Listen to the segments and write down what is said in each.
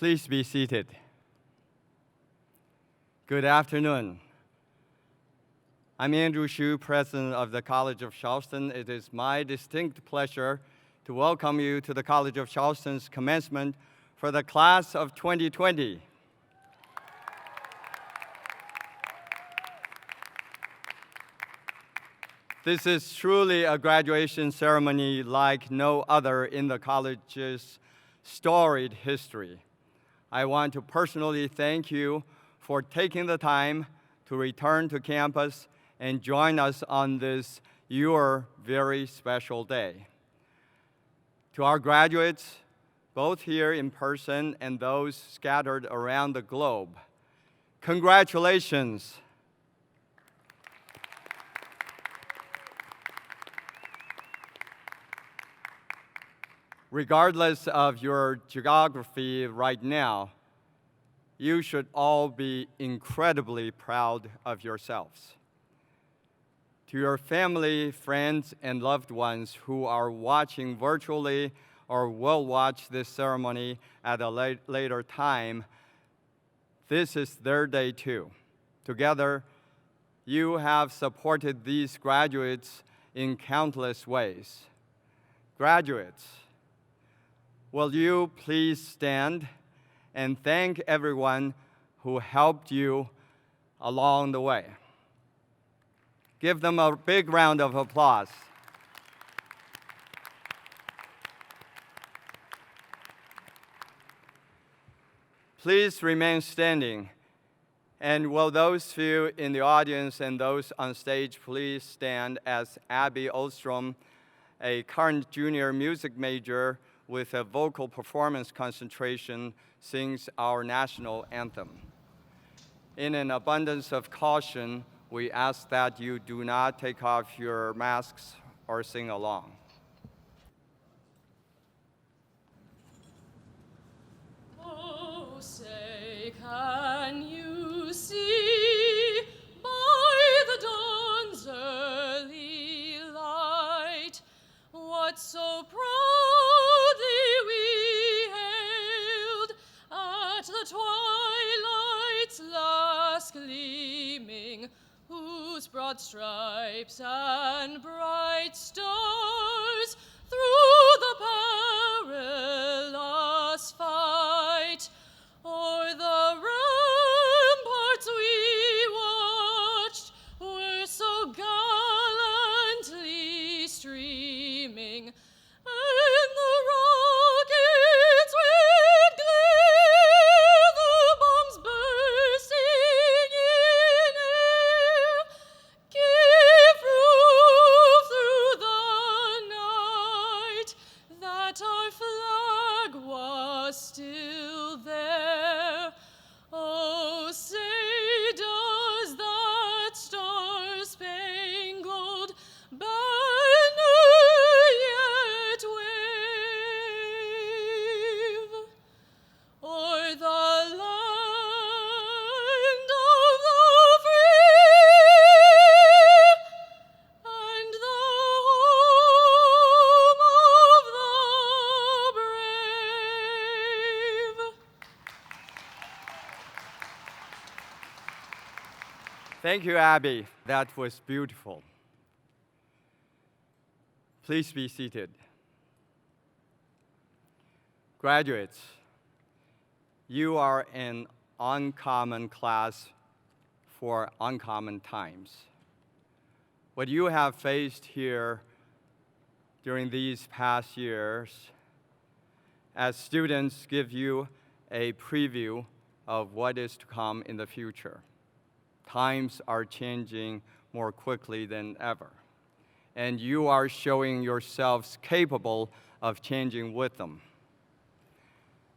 Please be seated. Good afternoon. I'm Andrew Hsu, President of the College of Charleston. It is my distinct pleasure to welcome you to the College of Charleston's commencement for the class of 2020. This is truly a graduation ceremony like no other in the college's storied history. I want to personally thank you for taking the time to return to campus and join us on this your very special day. To our graduates, both here in person and those scattered around the globe, congratulations. Regardless of your geography right now, you should all be incredibly proud of yourselves. To your family, friends, and loved ones who are watching virtually or will watch this ceremony at a later time, this is their day too. Together, you have supported these graduates in countless ways. Graduates, will you please stand and thank everyone who helped you along the way? Give them a big round of applause. Please remain standing. And will those of you in the audience and those on stage please stand as Abby Ostrom, a current junior music major with a vocal performance concentration, sings our national anthem. In an abundance of caution, we ask that you do not take off your masks or sing along. Oh, say, can you see by the dawn's early light what so proudly we hailed at the twilight's last gleaming, whose broad stripes and bright stars through the perilous fight o'er the ramparts we watched were so gallantly streaming, and the rockets with glare, the bombs bursting in air, gave proof through the night that our flag was still there. Oh, say, does that star-spangled banner yet wave o'er the land of the free and the home of the brave? Thank you, Abby. That was beautiful. Please be seated. Graduates, you are an uncommon class for uncommon times. What you have faced here during these past years as students give you a preview of what is to come in the future. Times are changing more quickly than ever, and you are showing yourselves capable of changing with them.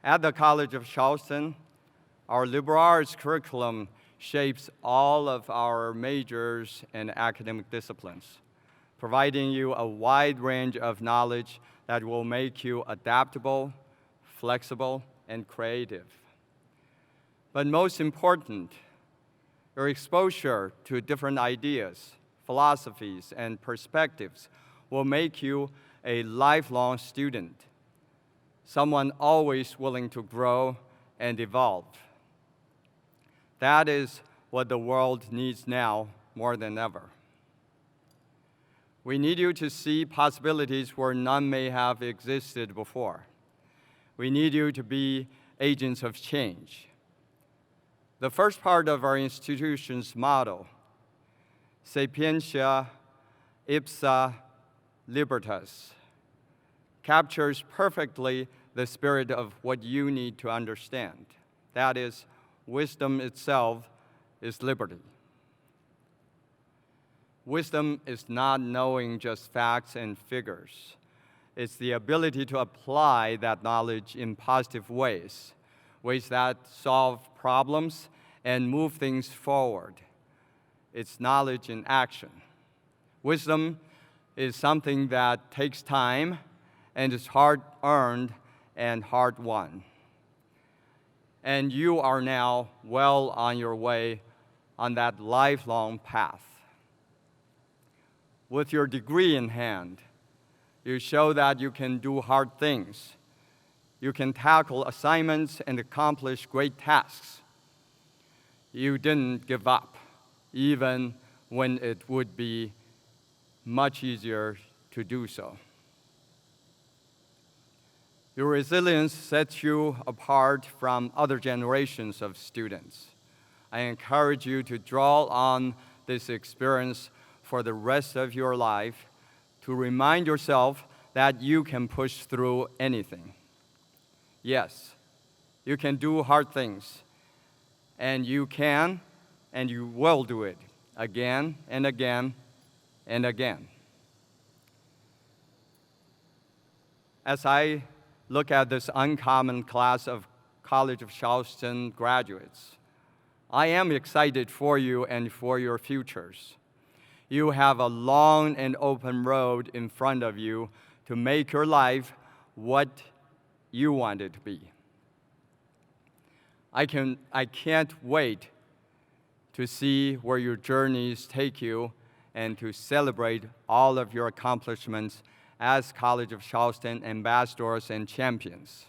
At the College of Charleston, our liberal arts curriculum shapes all of our majors and academic disciplines, providing you a wide range of knowledge that will make you adaptable, flexible, and creative. But most important, your exposure to different ideas, philosophies, and perspectives will make you a lifelong student, someone always willing to grow and evolve. That is what the world needs now more than ever. We need you to see possibilities where none may have existed before. We need you to be agents of change. The first part of our institution's motto, Sapientia Ipsa Libertas, captures perfectly the spirit of what you need to understand. That is, wisdom itself is liberty. Wisdom is not knowing just facts and figures. It's the ability to apply that knowledge in positive ways that solve problems and move things forward. It's knowledge in action. Wisdom is something that takes time and is hard-earned and hard-won. And you are now well on your way on that lifelong path. With your degree in hand, you show that you can do hard things. You can tackle assignments and accomplish great tasks. You didn't give up, even when it would be much easier to do so. Your resilience sets you apart from other generations of students. I encourage you to draw on this experience for the rest of your life to remind yourself that you can push through anything. Yes, you can do hard things, and you can and you will do it again and again and again. As I look at this uncommon class of College of Charleston graduates, I am excited for you and for your futures. You have a long and open road in front of you to make your life what you want it to be. I can't wait to see where your journeys take you and to celebrate all of your accomplishments as College of Charleston ambassadors and champions.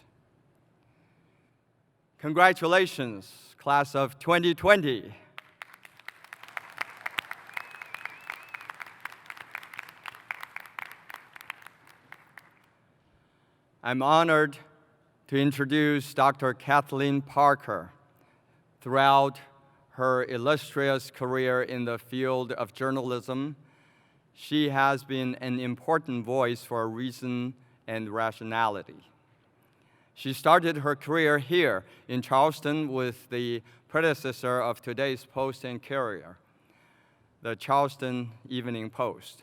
Congratulations, class of 2020. I'm honored to introduce Dr. Kathleen Parker. Throughout her illustrious career in the field of journalism, she has been an important voice for reason and rationality. She started her career here in Charleston with the predecessor of today's Post and Courier, the Charleston Evening Post.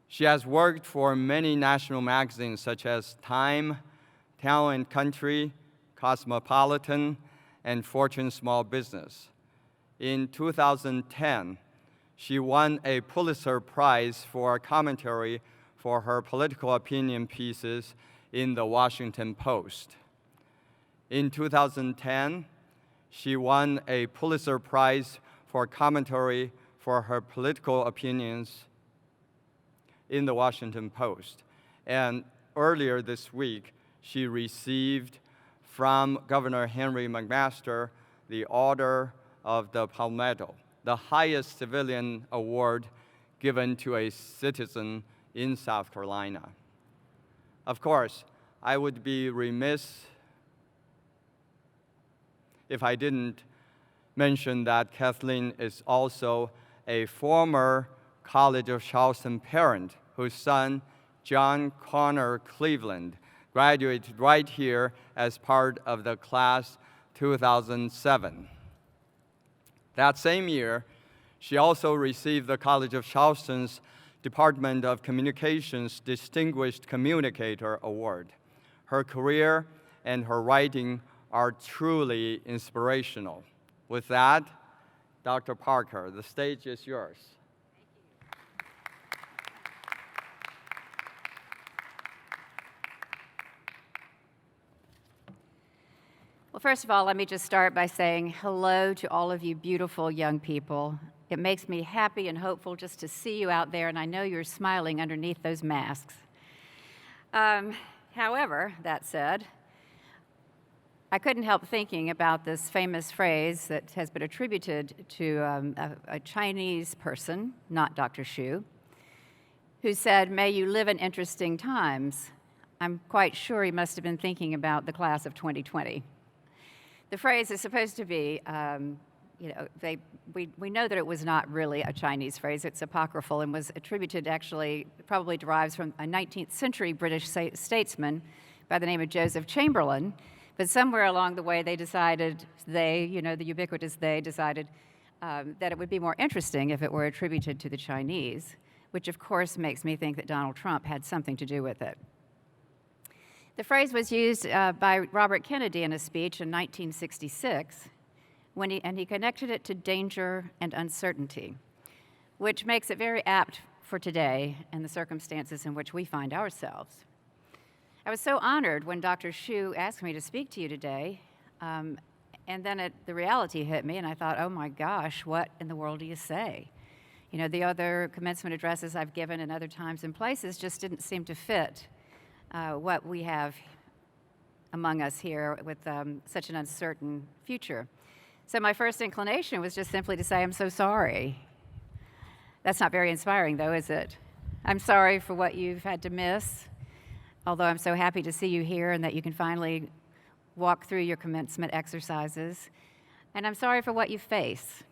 She has worked for many national magazines such as Time, Town and Country, Cosmopolitan, and Fortune Small Business. In 2010, she won a Pulitzer Prize for commentary for her political opinion pieces in the Washington Post. In 2010, she won a Pulitzer Prize for commentary for her political opinions in the Washington Post. And earlier this week, she received from Governor Henry McMaster the Order of the Palmetto, the highest civilian award given to a citizen in South Carolina. Of course, I would be remiss if I didn't mention that Kathleen is also a former College of Charleston parent whose son, John Connor Cleveland, graduated right here as part of the class 2007. That same year, she also received the College of Charleston's Department of Communications Distinguished Communicator Award. Her career and her writing are truly inspirational. With that, Dr. Parker, the stage is yours. Well, first of all, let me just start by saying hello to all of you beautiful young people. It makes me happy and hopeful just to see you out there, and I know you're smiling underneath those masks. However, that said, I couldn't help thinking about this famous phrase that has been attributed to a Chinese person, not Dr. Xu, who said, "May you live in interesting times." I'm quite sure he must have been thinking about the class of 2020. The phrase is supposed to be, we know that it was not really a Chinese phrase. It's apocryphal and was attributed, actually, probably derives from a 19th century British statesman by the name of Joseph Chamberlain. But somewhere along the way, the ubiquitous they, decided that it would be more interesting if it were attributed to the Chinese, which of course makes me think that Donald Trump had something to do with it. The phrase was used by Robert Kennedy in a speech in 1966, and he connected it to danger and uncertainty, which makes it very apt for today and the circumstances in which we find ourselves. I was so honored when Dr. Xu asked me to speak to you today, and then the reality hit me, and I thought, oh my gosh, what in the world do you say? You know, the other commencement addresses I've given in other times and places just didn't seem to fit what we have among us here with such an uncertain future. So my first inclination was just simply to say, I'm so sorry. That's not very inspiring, though, is it? I'm sorry for what you've had to miss, although I'm so happy to see you here and that you can finally walk through your commencement exercises. And I'm sorry for what you face.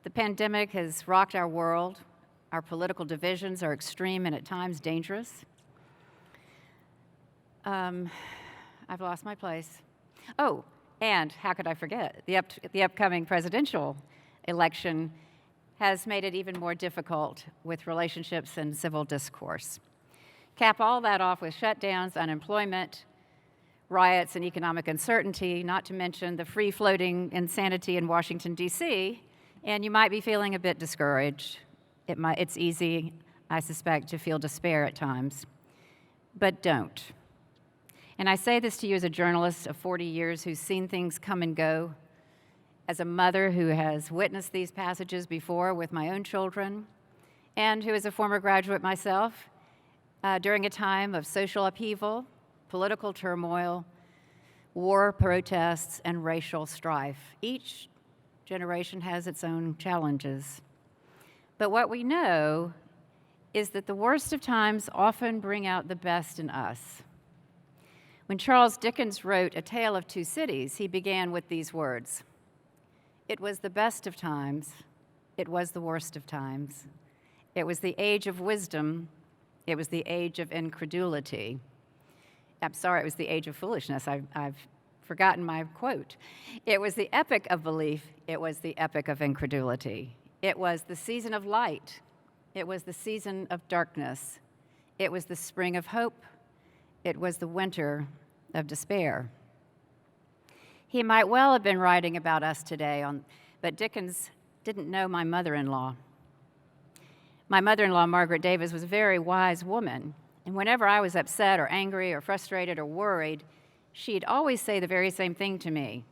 The pandemic has rocked our world. Our political divisions are extreme and at times dangerous. I've lost my place. Oh, and how could I forget? The upcoming presidential election has made it even more difficult with relationships and civil discourse. Cap all that off with shutdowns, unemployment, riots, and economic uncertainty, not to mention the free-floating insanity in Washington, D.C., and you might be feeling a bit discouraged. It's easy, I suspect, to feel despair at times. But don't. And I say this to you as a journalist of 40 years who's seen things come and go, as a mother who has witnessed these passages before with my own children, and who is a former graduate myself, during a time of social upheaval, political turmoil, war, protests, and racial strife. Each generation has its own challenges. But what we know is that the worst of times often bring out the best in us. When Charles Dickens wrote A Tale of Two Cities, he began with these words: "It was the best of times, it was the worst of times. It was the age of wisdom, it was the age of incredulity." I'm sorry, it was the age of foolishness. I've forgotten my quote. It was the epoch of belief, it was the epoch of incredulity. It was the season of light, it was the season of darkness. It was the spring of hope, it was the winter of despair. He might well have been writing about us today, but Dickens didn't know my mother-in-law. My mother-in-law, Margaret Davis, was a very wise woman, and whenever I was upset or angry or frustrated or worried, she'd always say the very same thing to me: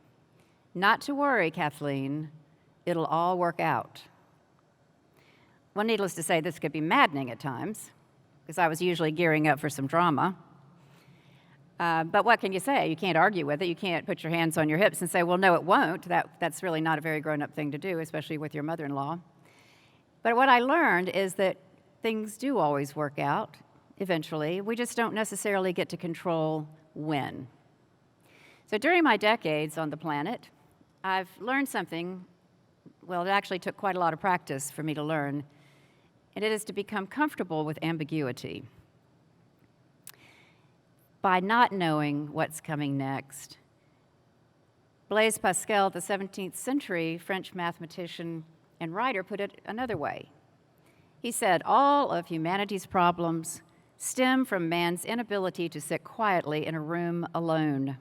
"Not to worry, Kathleen, it'll all work out." Well, needless to say, this could be maddening at times, because I was usually gearing up for some drama. But what can you say? You can't argue with it. You can't put your hands on your hips and say, well, no, it won't. That's really not a very grown-up thing to do, especially with your mother-in-law. But what I learned is that things do always work out eventually. We just don't necessarily get to control when. So during my decades on the planet, I've learned something. Well, it actually took quite a lot of practice for me to learn, and it is to become comfortable with ambiguity. By not knowing what's coming next. Blaise Pascal, the 17th century French mathematician and writer, put it another way. He said, all of humanity's problems stem from man's inability to sit quietly in a room alone.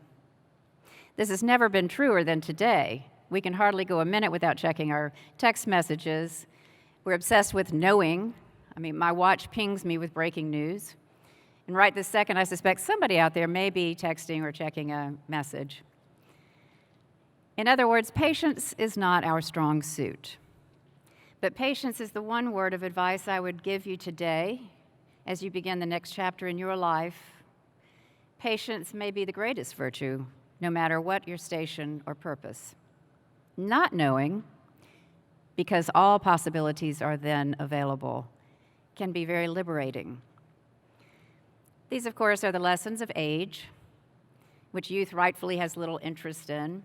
This has never been truer than today. We can hardly go a minute without checking our text messages. We're obsessed with knowing. My watch pings me with breaking news. And right this second, I suspect somebody out there may be texting or checking a message. In other words, patience is not our strong suit. But patience is the one word of advice I would give you today as you begin the next chapter in your life. Patience may be the greatest virtue, no matter what your station or purpose. Not knowing, because all possibilities are then available, can be very liberating. These, of course, are the lessons of age, which youth rightfully has little interest in.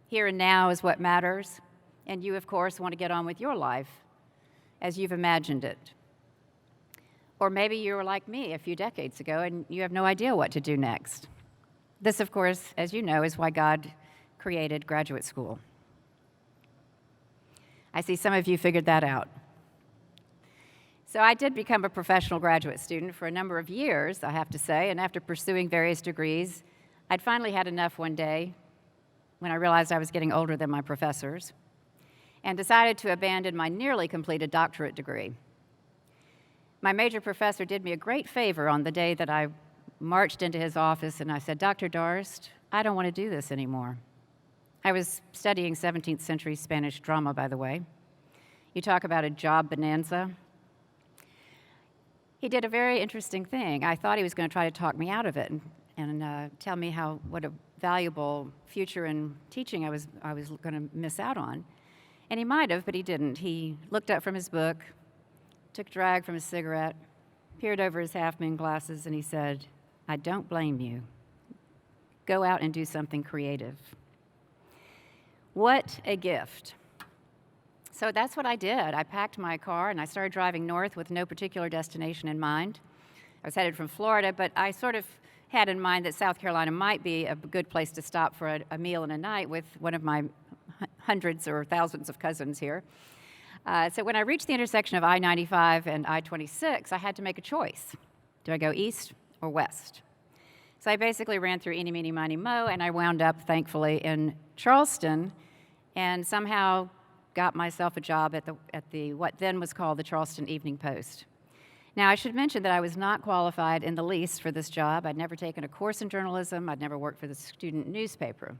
Here and now is what matters, and you, of course, want to get on with your life as you've imagined it. Or maybe you were like me a few decades ago and you have no idea what to do next. This, of course, as you know, is why God created graduate school. I see some of you figured that out. So I did become a professional graduate student for a number of years, I have to say, and after pursuing various degrees, I'd finally had enough one day when I realized I was getting older than my professors and decided to abandon my nearly completed doctorate degree. My major professor did me a great favor on the day that I marched into his office and I said, "Dr. Darst, I don't want to do this anymore." I was studying 17th century Spanish drama, by the way. You talk about a job bonanza. He did a very interesting thing. I thought he was going to try to talk me out of it and tell me what a valuable future in teaching I was going to miss out on. And he might have, but he didn't. He looked up from his book, took a drag from his cigarette, peered over his half-moon glasses, and he said, "I don't blame you. Go out and do something creative." What a gift. So that's what I did. I packed my car and I started driving north with no particular destination in mind. I was headed from Florida, but I sort of had in mind that South Carolina might be a good place to stop for a meal and a night with one of my hundreds or thousands of cousins here. So when I reached the intersection of I-95 and I-26, I had to make a choice. Do I go east or west? So I basically ran through eeny, meeny, miny, mo, and I wound up, thankfully, in Charleston and somehow got myself a job at the what then was called the Charleston Evening Post. Now, I should mention that I was not qualified in the least for this job. I'd never taken a course in journalism. I'd never worked for the student newspaper.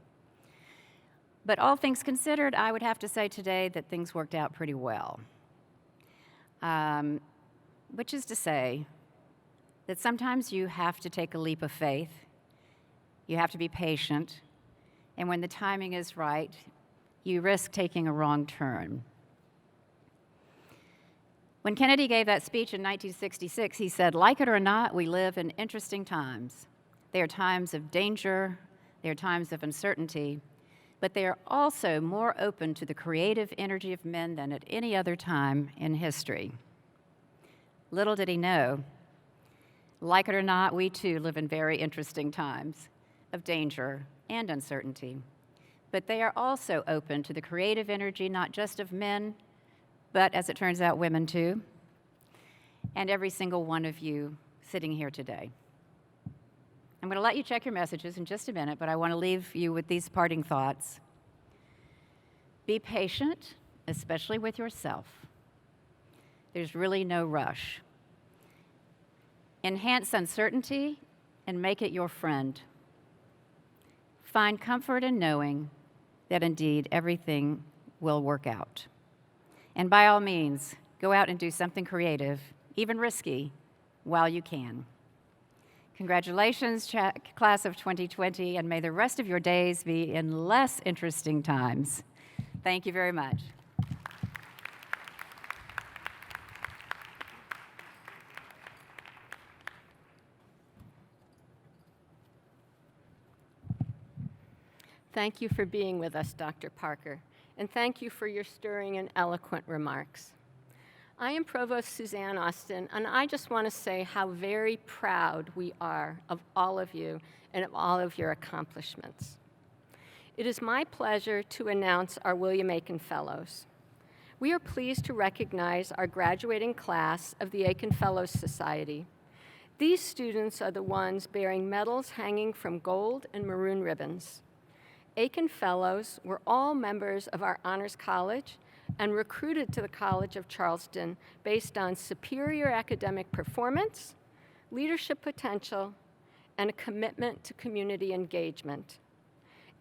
But all things considered, I would have to say today that things worked out pretty well. Which is to say that sometimes you have to take a leap of faith. You have to be patient. And when the timing is right, you risk taking a wrong turn. When Kennedy gave that speech in 1966, he said, "Like it or not, we live in interesting times. They are times of danger, they are times of uncertainty, but they are also more open to the creative energy of men than at any other time in history." Little did he know, like it or not, we too live in very interesting times of danger and uncertainty. But they are also open to the creative energy, not just of men, but as it turns out, women too, and every single one of you sitting here today. I'm going to let you check your messages in just a minute, but I want to leave you with these parting thoughts. Be patient, especially with yourself. There's really no rush. Enhance uncertainty and make it your friend. Find comfort in knowing that indeed everything will work out. And by all means, go out and do something creative, even risky, while you can. Congratulations, class of 2020, and may the rest of your days be in less interesting times. Thank you very much. Thank you for being with us, Dr. Parker, and thank you for your stirring and eloquent remarks. I am Provost Suzanne Austin, and I just want to say how very proud we are of all of you and of all of your accomplishments. It is my pleasure to announce our William Aiken Fellows. We are pleased to recognize our graduating class of the Aiken Fellows Society. These students are the ones bearing medals hanging from gold and maroon ribbons. Aiken Fellows were all members of our Honors College and recruited to the College of Charleston based on superior academic performance, leadership potential, and a commitment to community engagement.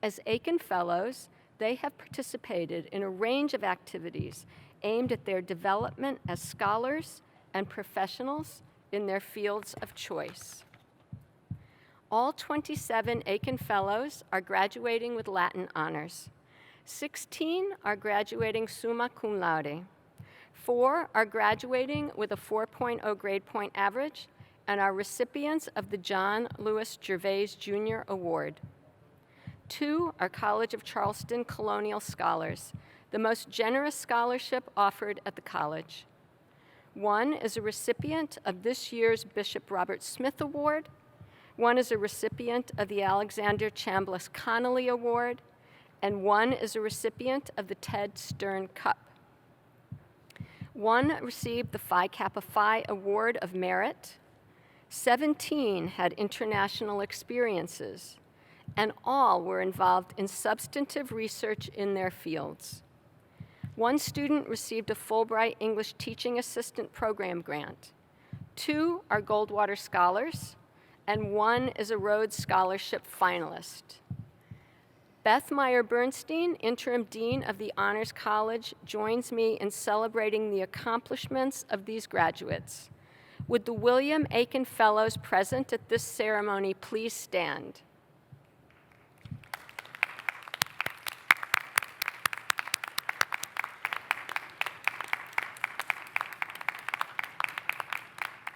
As Aiken Fellows, they have participated in a range of activities aimed at their development as scholars and professionals in their fields of choice. All 27 Aiken Fellows are graduating with Latin honors. 16 are graduating summa cum laude. 4 are graduating with a 4.0 grade point average and are recipients of the John Lewis Gervais Jr. Award. 2 are College of Charleston Colonial Scholars, the most generous scholarship offered at the college. 1 is a recipient of this year's Bishop Robert Smith Award. 1 is a recipient of the Alexander Chambliss Connolly Award, and 1 is a recipient of the Ted Stern Cup. 1 received the Phi Kappa Phi Award of Merit. 17 had international experiences, and all were involved in substantive research in their fields. 1 student received a Fulbright English Teaching Assistant Program grant. 2 are Goldwater Scholars, and 1 is a Rhodes Scholarship finalist. Beth Meyer-Bernstein, Interim Dean of the Honors College, joins me in celebrating the accomplishments of these graduates. Would the William Aiken Fellows present at this ceremony please stand?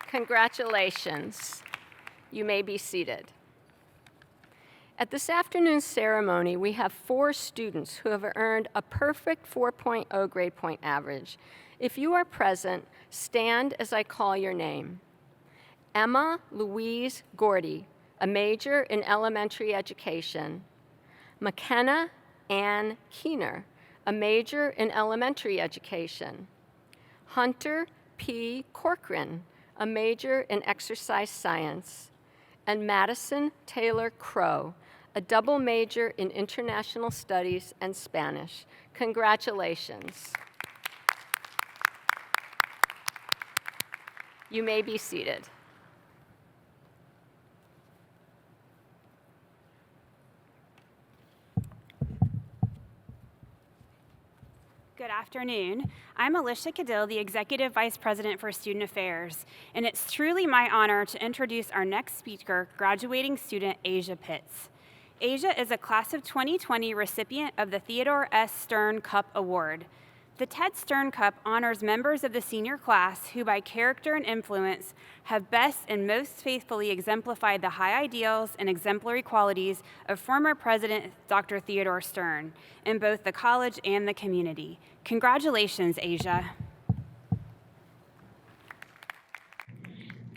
Congratulations. You may be seated. At this afternoon's ceremony, we have 4 students who have earned a perfect 4.0 grade point average. If you are present, stand as I call your name. Emma Louise Gordy, a major in elementary education. McKenna Ann Keener, a major in elementary education. Hunter P. Corcoran, a major in exercise science. And Madison Taylor Crow, a double major in international studies and Spanish. Congratulations. You may be seated. Good afternoon. I'm Alicia Cadill, the Executive Vice President for Student Affairs, and it's truly my honor to introduce our next speaker, graduating student Asia Pitts. Asia is a class of 2020 recipient of the Theodore S. Stern Cup Award. The Ted Stern Cup honors members of the senior class who, by character and influence, have best and most faithfully exemplified the high ideals and exemplary qualities of former President Dr. Theodore Stern in both the college and the community. Congratulations, Asia.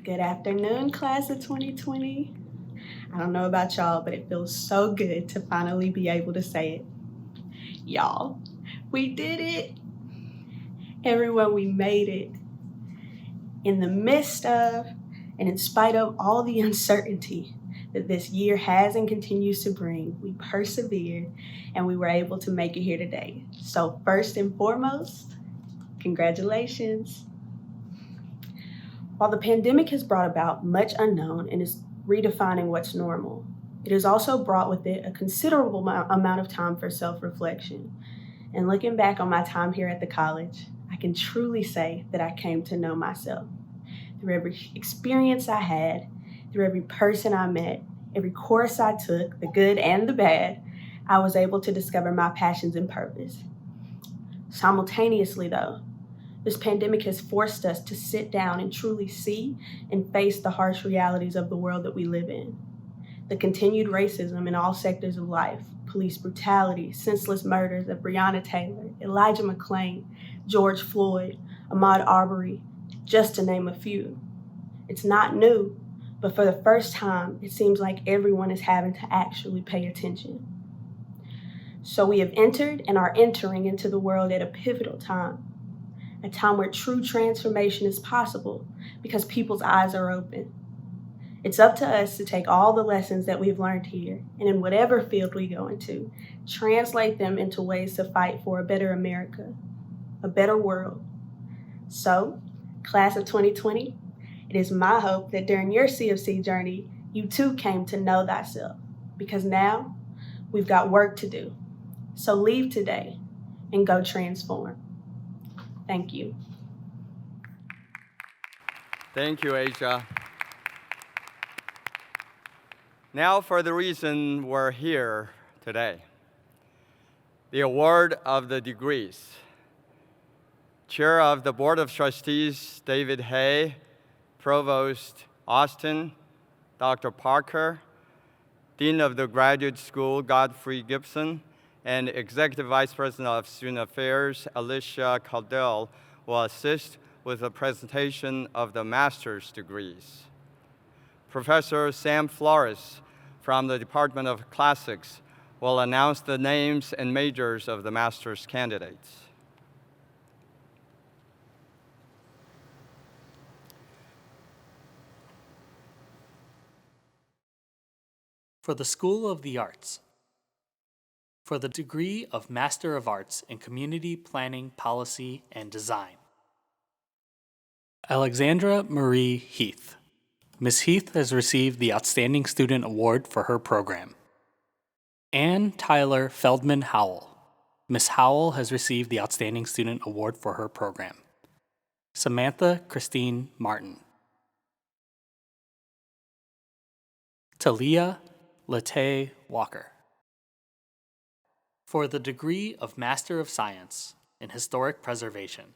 Good afternoon, class of 2020. I don't know about y'all, but it feels so good to finally be able to say it. Y'all, we did it. Everyone, we made it. In the midst of and in spite of all the uncertainty that this year has and continues to bring, we persevered and we were able to make it here today. So first and foremost, congratulations. While the pandemic has brought about much unknown and is redefining what's normal, it has also brought with it a considerable amount of time for self-reflection. And looking back on my time here at the college, I can truly say that I came to know myself. Through every experience I had, through every person I met, every course I took, the good and the bad, I was able to discover my passions and purpose. Simultaneously, though, this pandemic has forced us to sit down and truly see and face the harsh realities of the world that we live in. The continued racism in all sectors of life, police brutality, senseless murders of Breonna Taylor, Elijah McClain, George Floyd, Ahmaud Arbery, just to name a few. It's not new, but for the first time, it seems like everyone is having to actually pay attention. So we have entered and are entering into the world at a pivotal time, a time where true transformation is possible because people's eyes are open. It's up to us to take all the lessons that we've learned here, and in whatever field we go into, translate them into ways to fight for a better America, a better world. So, class of 2020, it is my hope that during your CFC journey, you too came to know thyself, because now we've got work to do. So leave today and go transform. Thank you. Thank you, Asia. Now for the reason we're here today. The award of the degrees. Chair of the Board of Trustees, David Hay, Provost Austin, Dr. Parker, Dean of the Graduate School, Godfrey Gibson, and Executive Vice President of Student Affairs, Alicia Caldell, will assist with the presentation of the master's degrees. Professor Sam Flores from the Department of Classics will announce the names and majors of the master's candidates. For the School of the Arts, for the degree of Master of Arts in Community Planning, Policy, and Design. Alexandra Marie Heath. Ms. Heath has received the Outstanding Student Award for her program. Ann Tyler Feldman Howell. Ms. Howell has received the Outstanding Student Award for her program. Samantha Christine Martin. Talia Latay Walker. For the degree of Master of Science in Historic Preservation.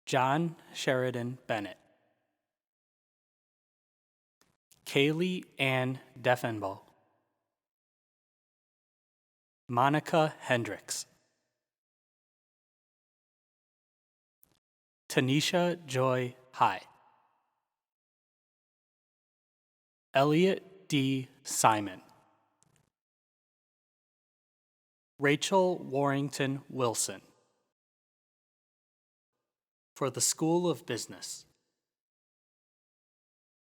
John Sheridan Bennett. Kaylee Ann Deffenbaugh. Monica Hendricks. Tanisha Joy High. Elliot D. Simon. Rachel Warrington Wilson. For the School of Business.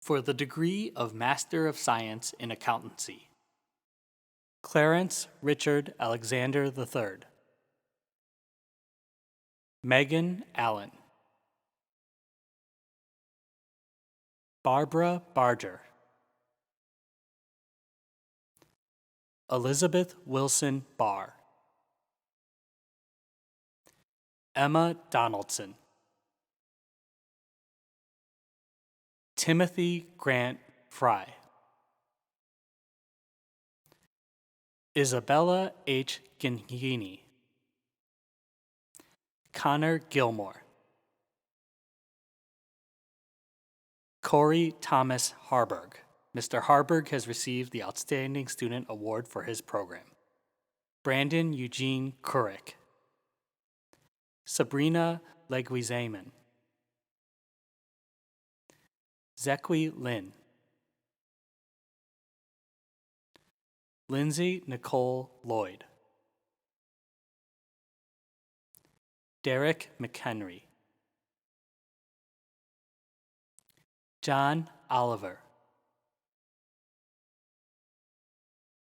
For the degree of Master of Science in Accountancy. Clarence Richard Alexander III. Megan Allen. Barbara Barger. Elizabeth Wilson Barr. Emma Donaldson. Timothy Grant Fry. Isabella H. Gingini. Connor Gilmore. Corey Thomas Harburg. Mr. Harburg has received the Outstanding Student Award for his program. Brandon Eugene Couric. Sabrina Leguizaman. Zekwi Lin. Lindsay Nicole Lloyd. Derek McHenry. John Oliver.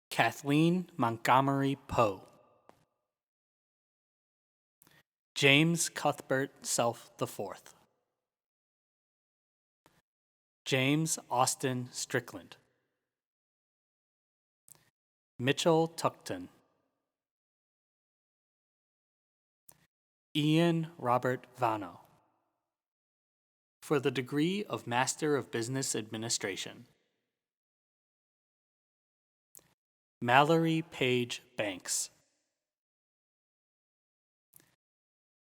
Kathleen Montgomery Poe. James Cuthbert Self IV. James Austin Strickland. Mitchell Tuckton. Ian Robert Vano. For the degree of Master of Business Administration. Mallory Page Banks.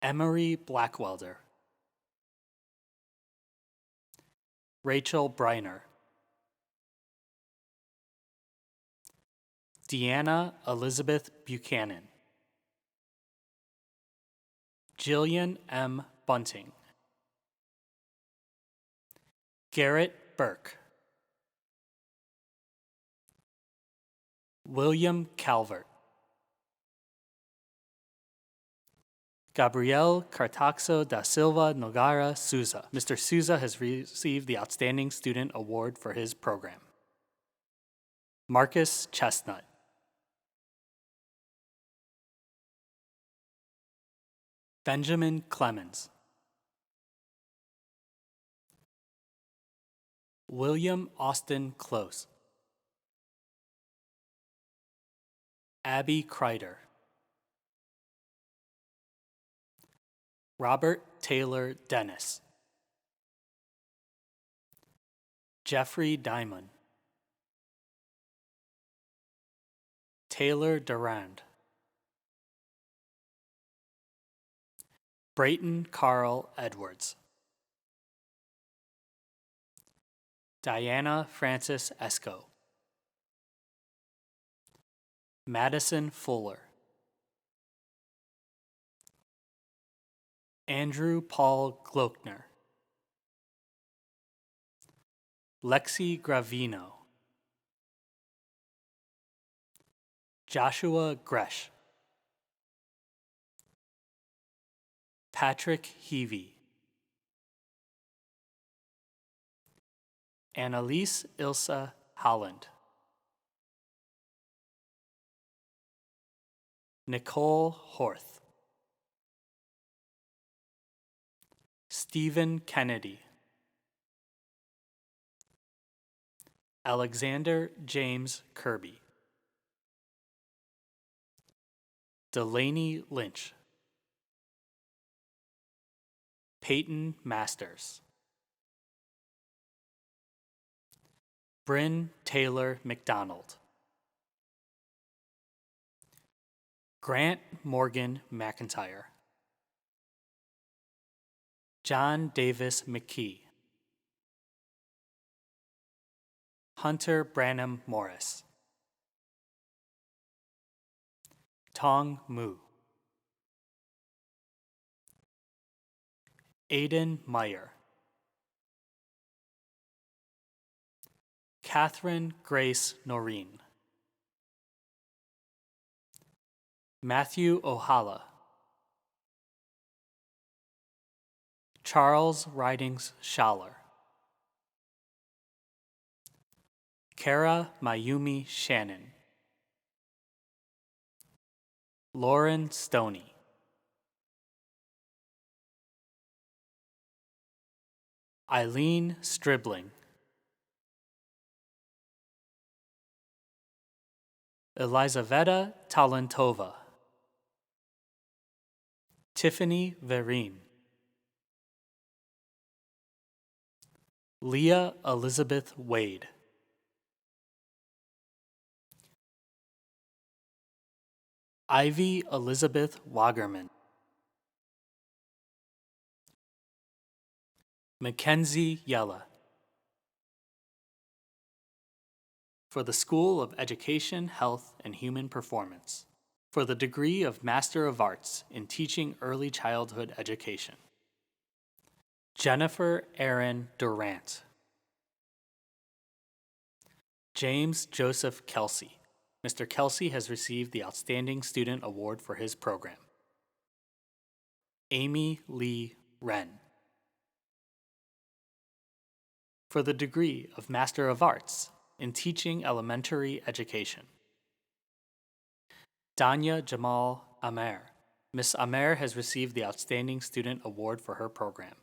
Emery Blackwelder. Rachel Briner. Deanna Elizabeth Buchanan. Jillian M. Bunting. Garrett Burke. William Calvert. Gabriel Cartaxo da Silva Nogara Souza. Mr. Souza has received the Outstanding Student Award for his program. Marcus Chestnut. Benjamin Clemens. William Austin Close. Abby Kreider. Robert Taylor Dennis. Jeffrey Diamond. Taylor Durand. Brayton Carl Edwards. Diana Frances Esco. Madison Fuller. Andrew Paul Glockner. Lexi Gravino. Joshua Gresh. Patrick Heavey. Annalise Ilsa Holland. Nicole Horth. Stephen Kennedy. Alexander James Kirby. Delaney Lynch. Peyton Masters. Bryn Taylor McDonald. Grant Morgan McIntyre. John Davis McKee. Hunter Branham Morris. Tong Mu. Aiden Meyer. Catherine Grace Noreen. Matthew Ohala. Charles Ridings Schaller. Kara Mayumi Shannon. Lauren Stoney. Eileen Stribling. Elizaveta Talentova. Tiffany Vereen. Leah Elizabeth Wade. Ivy Elizabeth Wagerman. Mackenzie Yella. For the School of Education, Health, and Human Performance. For the degree of Master of Arts in Teaching Early Childhood Education. Jennifer Aaron Durant. James Joseph Kelsey. Mr. Kelsey has received the Outstanding Student Award for his program. Amy Lee Wren. For the degree of Master of Arts in Teaching Elementary Education. Danya Jamal Amer. Miss Amer has received the Outstanding Student Award for her program.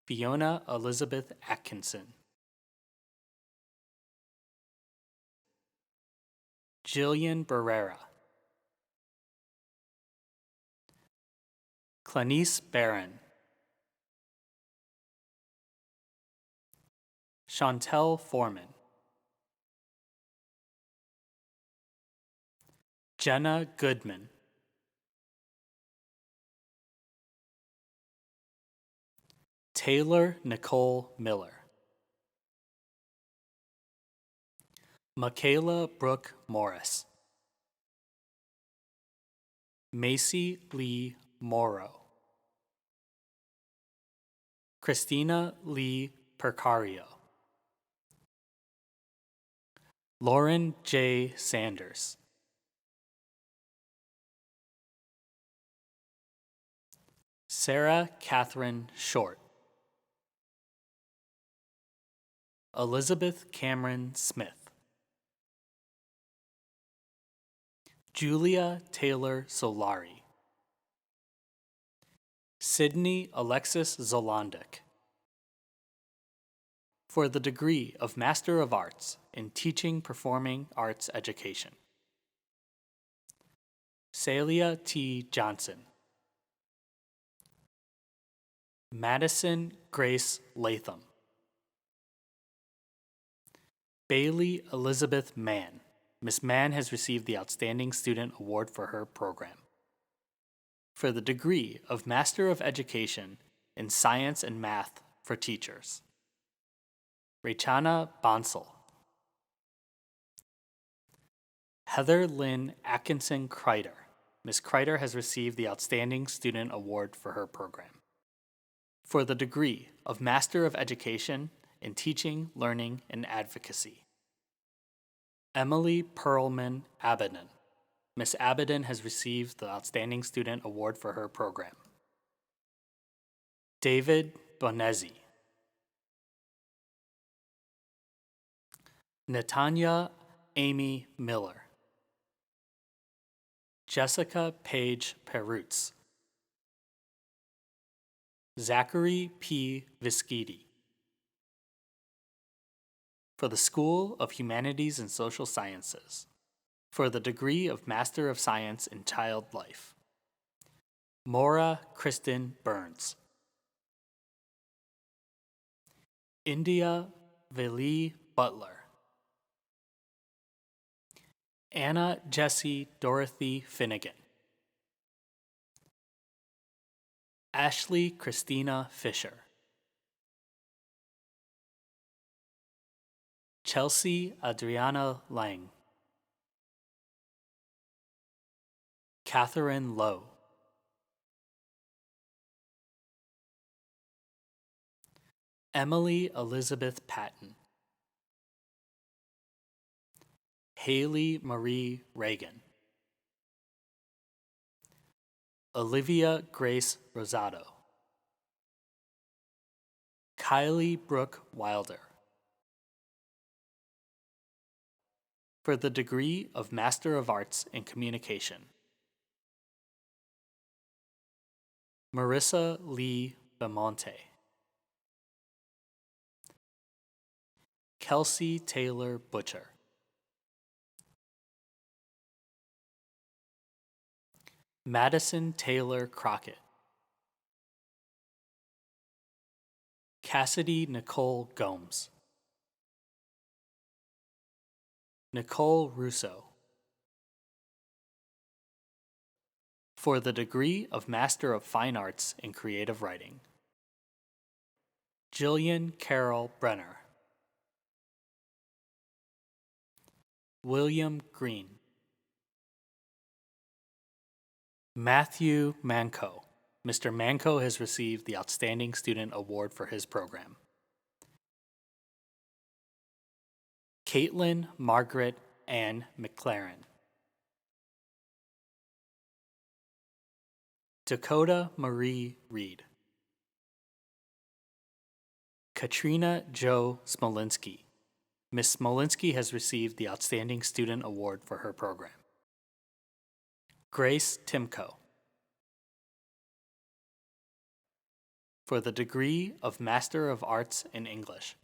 Fiona Elizabeth Atkinson. Jillian Barrera. Clanice Barron. Chantel Foreman. Jenna Goodman. Taylor Nicole Miller. Michaela Brooke Morris. Macy Lee Morrow. Christina Lee Percario. Lauren J. Sanders. Sarah Catherine Short. Elizabeth Cameron Smith. Julia Taylor Solari. Sydney Alexis Zolandic. For the degree of Master of Arts in Teaching Performing Arts Education. Celia T. Johnson. Madison Grace Latham. Bailey Elizabeth Mann. Ms. Mann has received the Outstanding Student Award for her program. For the degree of Master of Education in Science and Math for Teachers, Rachana Bansal. Heather Lynn Atkinson Kreider. Ms. Kreider has received the Outstanding Student Award for her program. For the degree of Master of Education in Teaching, Learning, and Advocacy, Emily Perlman Abadan. Ms. Abadan has received the Outstanding Student Award for her program. David Bonezzi. Natanya Amy Miller. Jessica Paige Perutz. Zachary P. Viskidi. For the School of Humanities and Social Sciences, for the degree of Master of Science in Child Life, Maura Kristen Burns. India Veli Butler. Anna Jessie Dorothy Finnegan. Ashley Christina Fisher. Chelsea Adriana Lang. Catherine Lowe. Emily Elizabeth Patton. Haley Marie Reagan. Olivia Grace Rosado. Kylie Brooke Wilder. For the degree of Master of Arts in Communication, Marissa Lee Bemonte. Kelsey Taylor Butcher. Madison Taylor Crockett. Cassidy Nicole Gomes. Nicole Russo. For the degree of Master of Fine Arts in Creative Writing, Jillian Carol Brenner. William Green. Matthew Manco. Mr. Manco has received the Outstanding Student Award for his program. Caitlin Margaret Ann McLaren. Dakota Marie Reed. Katrina Jo Smolinski. Ms. Smolinski has received the Outstanding Student Award for her program. Grace Timko. For the degree of Master of Arts in English,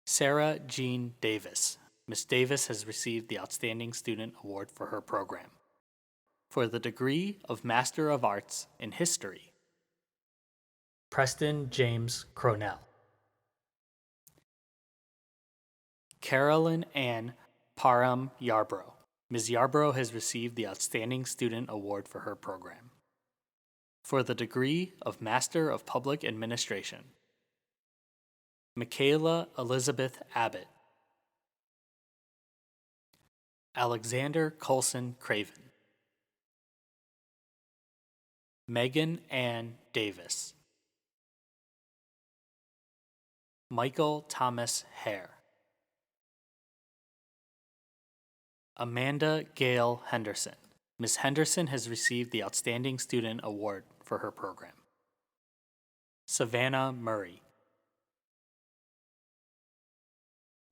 Sarah Jean Davis. Ms. Davis has received the Outstanding Student Award for her program. For the degree of Master of Arts in History, Preston James Cronell. Carolyn Ann Parham Yarbrough. Ms. Yarbrough has received the Outstanding Student Award for her program. For the degree of Master of Public Administration, Michaela Elizabeth Abbott. Alexander Colson Craven. Megan Ann Davis. Michael Thomas Hare. Amanda Gail Henderson. Ms. Henderson has received the Outstanding Student Award for her program. Savannah Murray.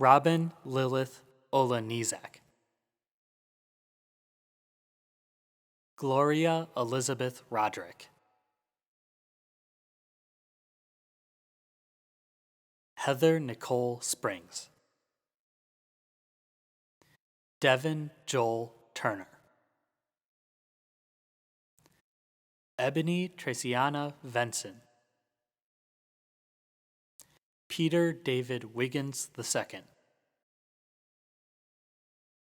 Robin Lilith Olanizak. Gloria Elizabeth Roderick. Heather Nicole Springs. Devin Joel Turner. Ebony Traciana Venson. Peter David Wiggins II.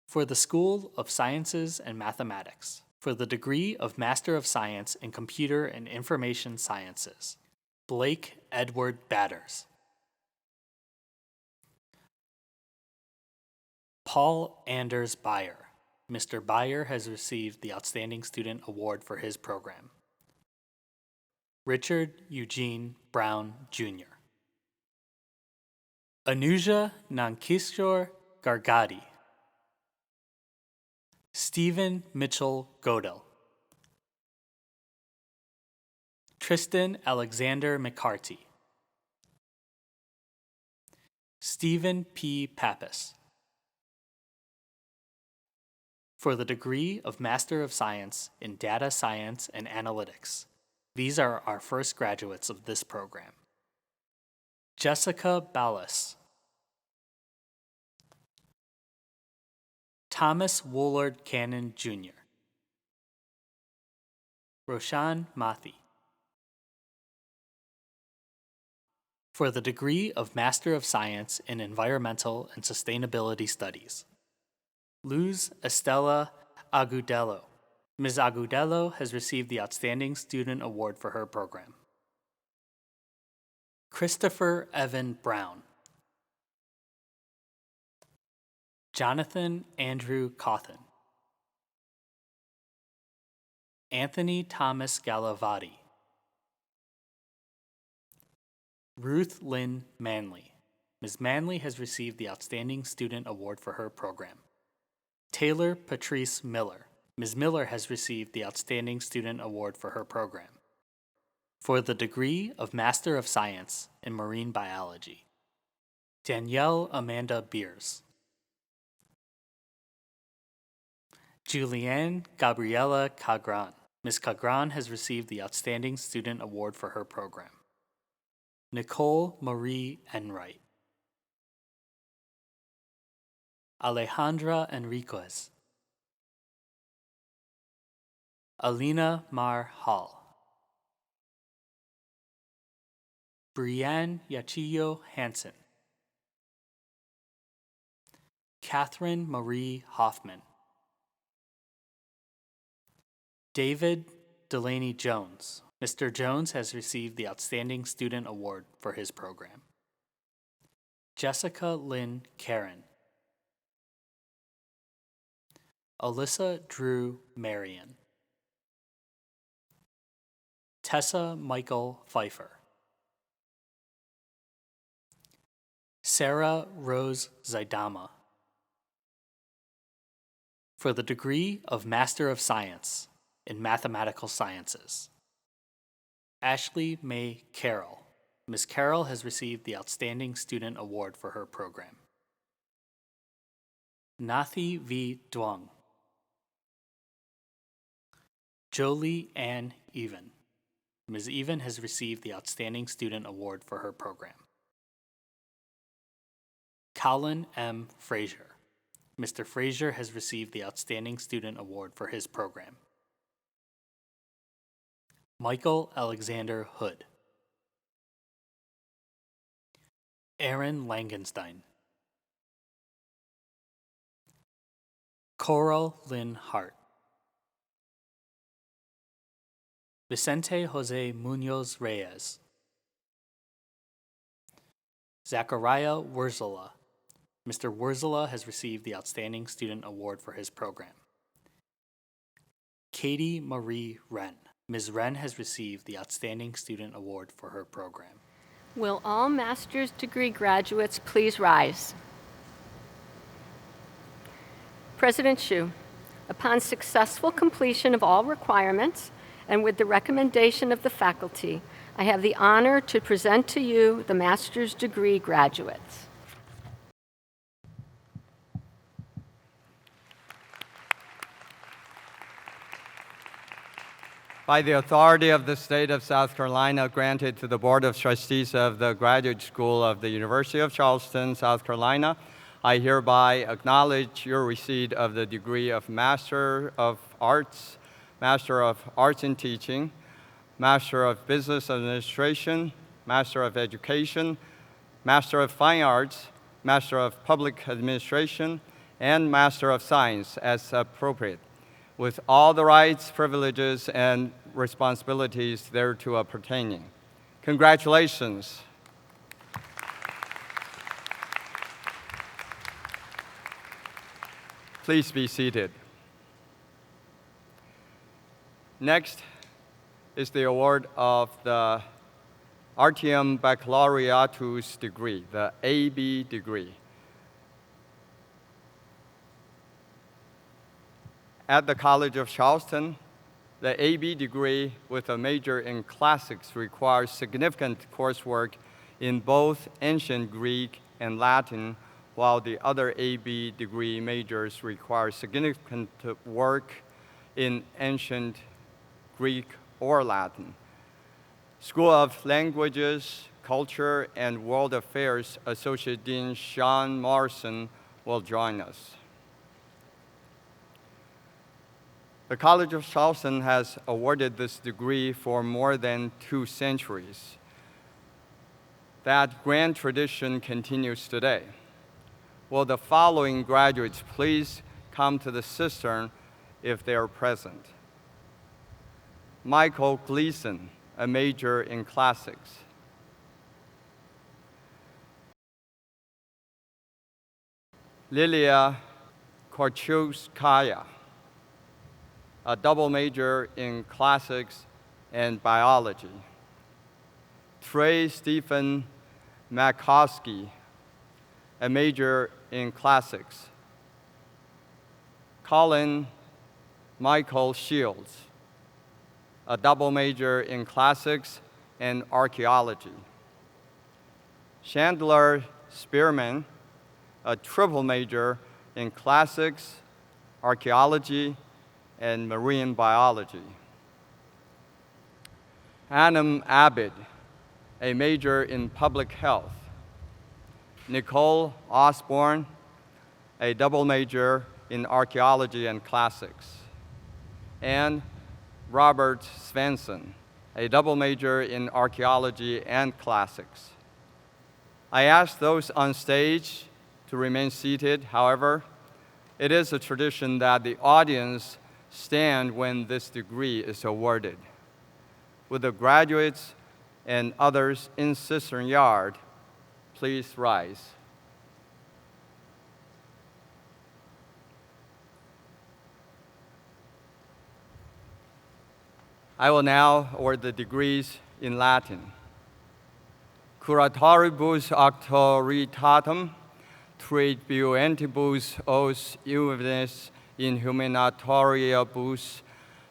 For the School of Sciences and Mathematics, for the degree of Master of Science in Computer and Information Sciences, Blake Edward Batters. Paul Anders Beyer. Mr. Beyer has received the Outstanding Student Award for his program. Richard Eugene Brown, Jr. Anuja Nankishore Gargadi. Stephen Mitchell Godel. Tristan Alexander McCarty. Stephen P. Pappas. For the degree of Master of Science in Data Science and Analytics, these are our first graduates of this program. Jessica Ballas. Thomas Woolard Cannon, Jr. Roshan Mathi. For the degree of Master of Science in Environmental and Sustainability Studies, Luz Estela Agudelo. Ms. Agudelo has received the Outstanding Student Award for her program. Christopher Evan Brown. Jonathan Andrew Cawthon. Anthony Thomas Galavati. Ruth Lynn Manley. Ms. Manley has received the Outstanding Student Award for her program. Taylor Patrice Miller. Ms. Miller has received the Outstanding Student Award for her program. For the degree of Master of Science in Marine Biology, Danielle Amanda Beers. Julianne Gabriela Cagran. Ms. Cagran has received the Outstanding Student Award for her program. Nicole Marie Enright. Alejandra Enriquez. Alina Mar Hall. Brianne Yachillo Hansen. Catherine Marie Hoffman. David Delaney Jones. Mr. Jones has received the Outstanding Student Award for his program. Jessica Lynn Karen. Alyssa Drew Marion. Tessa Michael Pfeiffer. Sarah Rose Zaidama. For the degree of Master of Science in Mathematical Sciences, Ashley May Carroll. Ms. Carroll has received the Outstanding Student Award for her program. Nathi V. Duong. Jolie Ann Even. Ms. Even has received the Outstanding Student Award for her program. Colin M. Frazier. Mr. Frazier has received the Outstanding Student Award for his program. Michael Alexander Hood. Aaron Langenstein. Coral Lynn Hart. Vicente Jose Munoz Reyes. Zachariah Wurzela. Mr. Wurzela has received the Outstanding Student Award for his program. Katie Marie Wren. Ms. Wren has received the Outstanding Student Award for her program. Will all master's degree graduates please rise? President Hsu, upon successful completion of all requirements and with the recommendation of the faculty, I have the honor to present to you the master's degree graduates. By the authority of the state of South Carolina, granted to the Board of Trustees of the Graduate School of the University of Charleston, South Carolina, I hereby acknowledge your receipt of the degree of Master of Arts, Master of Arts in Teaching, Master of Business Administration, Master of Education, Master of Fine Arts, Master of Public Administration, and Master of Science as appropriate, with all the rights, privileges, and responsibilities thereto pertaining. Congratulations. Please be seated. Next is the award of the Artium Baccalaureatus degree, the AB degree. At the College of Charleston, the AB degree with a major in classics requires significant coursework in both ancient Greek and Latin, while the other AB degree majors require significant work in ancient Greek or Latin. School of Languages, Culture, and World Affairs Associate Dean Sean Morrison will join us. The College of Charleston has awarded this degree for more than 2 centuries. That grand tradition continues today. Will the following graduates please come to the cistern if they are present? Michael Gleason, a major in classics. Lilia Korchulskaya, a double major in classics and biology. Trey Stephen Makowski, a major in classics. Colin Michael Shields, a double major in classics and archaeology. Chandler Spearman, a triple major in classics, archaeology, and marine biology. Adam Abid, a major in public health. Nicole Osborne, a double major in archaeology and classics. And Robert Svensson, a double major in archaeology and classics. I ask those on stage to remain seated. However, it is a tradition that the audience stand when this degree is awarded. Would the graduates and others in Cistern Yard please rise? I will now award the degrees in Latin. Curatoribus auctoritatem tribuentibus os iuvenes in huminatoriabus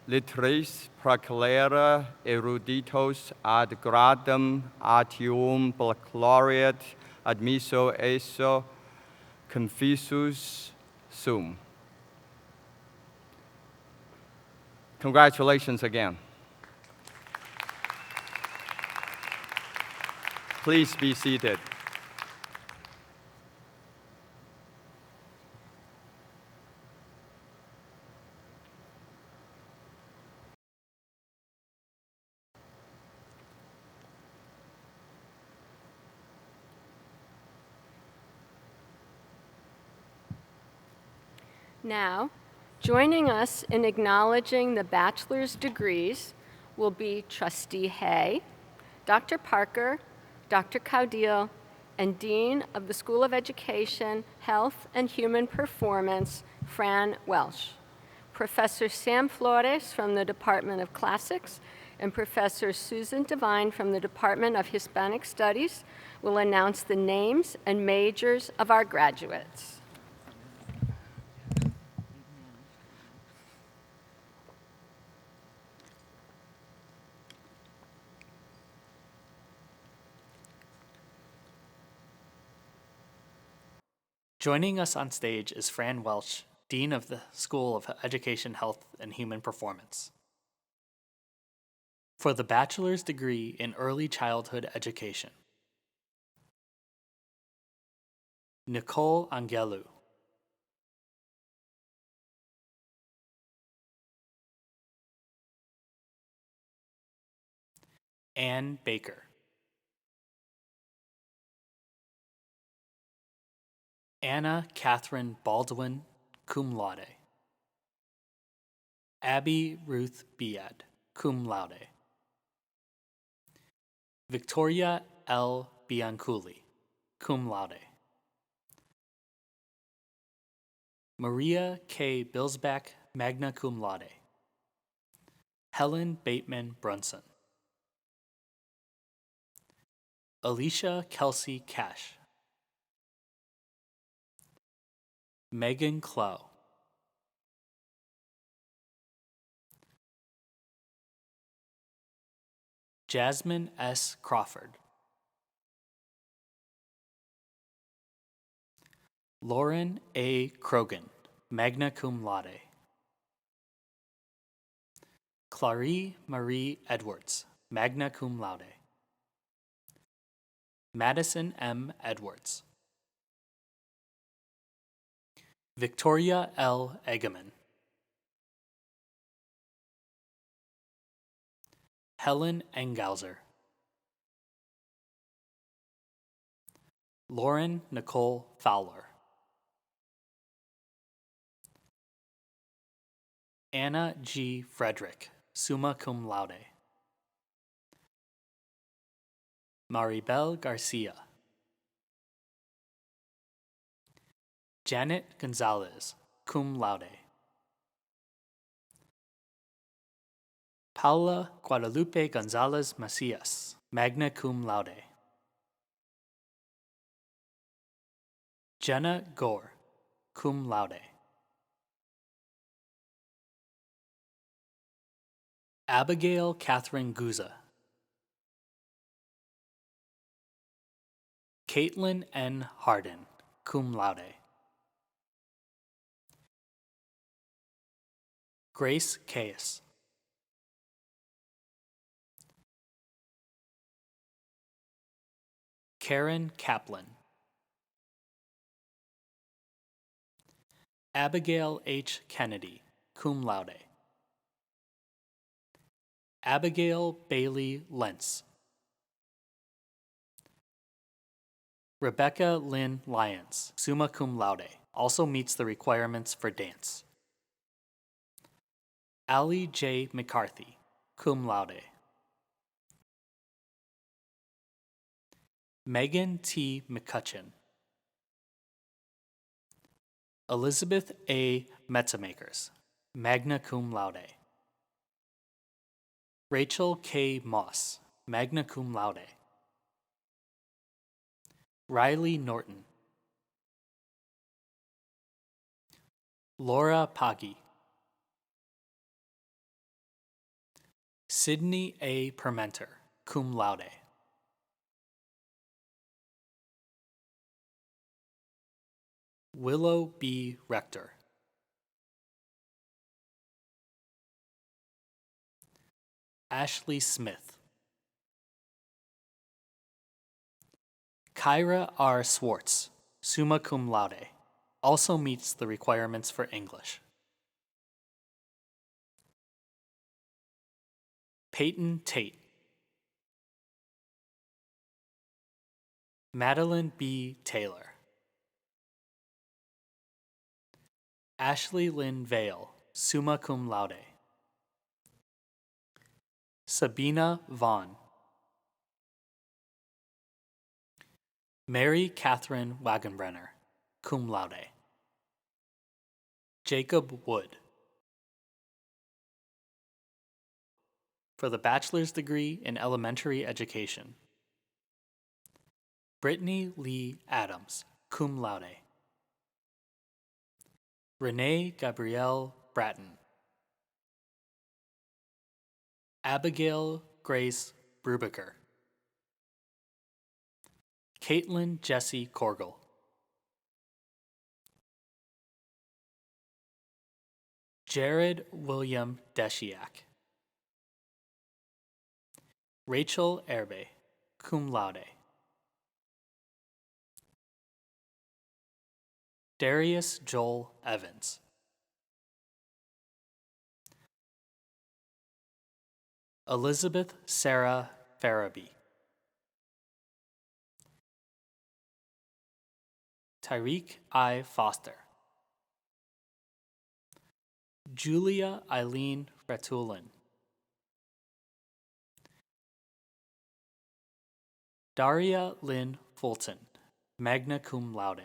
litteris proclera eruditos ad gradum atium baccalaureat admisso eso confisus sum. Congratulations again. Please be seated. Now, joining us in acknowledging the bachelor's degrees will be Trustee Hay, Dr. Parker, Dr. Caudill, and Dean of the School of Education, Health, and Human Performance, Fran Welsh. Professor Sam Flores from the Department of Classics and Professor Susan Devine from the Department of Hispanic Studies will announce the names and majors of our graduates. Joining us on stage is Fran Welsh, Dean of the School of Education, Health, and Human Performance. For the bachelor's degree in early childhood education, Nicole Angelou. Ann Baker. Anna Catherine Baldwin, cum laude. Abby Ruth Bead, cum laude. Victoria L. Bianculi, cum laude. Maria K. Bilsback, magna cum laude. Helen Bateman Brunson. Alicia Kelsey Cash. Megan Clow. Jasmine S. Crawford. Lauren A. Krogan, magna cum laude. Clarie Marie Edwards, magna cum laude. Madison M. Edwards. Victoria L. Egeman. Helen Engauser. Lauren Nicole Fowler. Anna G. Frederick, summa cum laude. Maribel Garcia. Janet Gonzalez, cum laude. Paula Guadalupe Gonzalez Macias, magna cum laude. Jenna Gore, cum laude. Abigail Catherine Guza. Caitlin N. Harden, cum laude. Grace Caius. Karen Kaplan. Abigail H. Kennedy, cum laude. Abigail Bailey Lentz. Rebecca Lynn Lyons, summa cum laude, also meets the requirements for dance. Allie J. McCarthy, cum laude. Megan T. McCutcheon. Elizabeth A. Metzemakers, magna cum laude. Rachel K. Moss, magna cum laude. Riley Norton. Laura Paggi. Sydney A. Permenter, cum laude. Willow B. Rector. Ashley Smith. Kyra R. Swartz, summa cum laude, also meets the requirements for English. Peyton Tate. Madeline B. Taylor. Ashley Lynn Vale, summa cum laude. Sabina Vaughn. Mary Catherine Wagenbrenner, cum laude. Jacob Wood. For the bachelor's degree in elementary education. Brittany Lee Adams, cum laude. Renee Gabrielle Bratton. Abigail Grace Brubaker. Caitlin Jessie Korgel. Jared William Deshiak. Rachel Erbe, cum laude. Darius Joel Evans. Elizabeth Sarah Farabee. Tyreek I. Foster, Julia Eileen Ratulin, Daria Lynn Fulton, magna cum laude,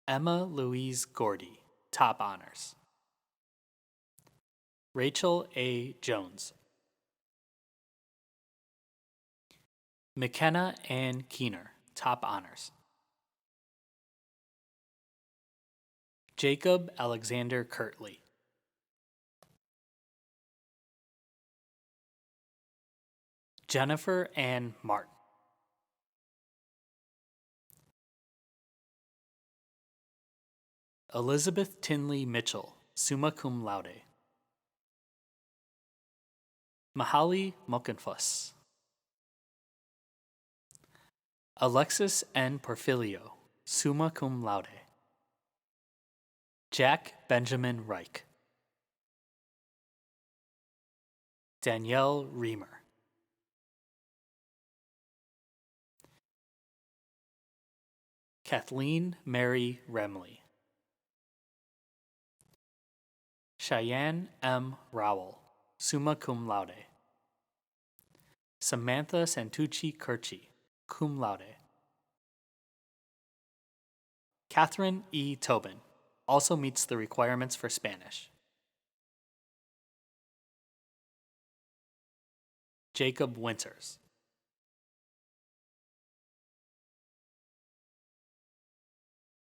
Emma Louise Gordy, top honors, Rachel A. Jones, McKenna Ann Keener, top honors, Jacob Alexander Kirtley, Jennifer Ann Martin, Elizabeth Tinley Mitchell, summa cum laude, Mahali Mokenfuss, Alexis N. Porfilio, summa cum laude, Jack Benjamin Reich, Danielle Reamer, Kathleen Mary Remley, Cheyenne M. Rowell, summa cum laude, Samantha Santucci Kirchi, cum laude, Catherine E. Tobin, also meets the requirements for Spanish, Jacob Winters,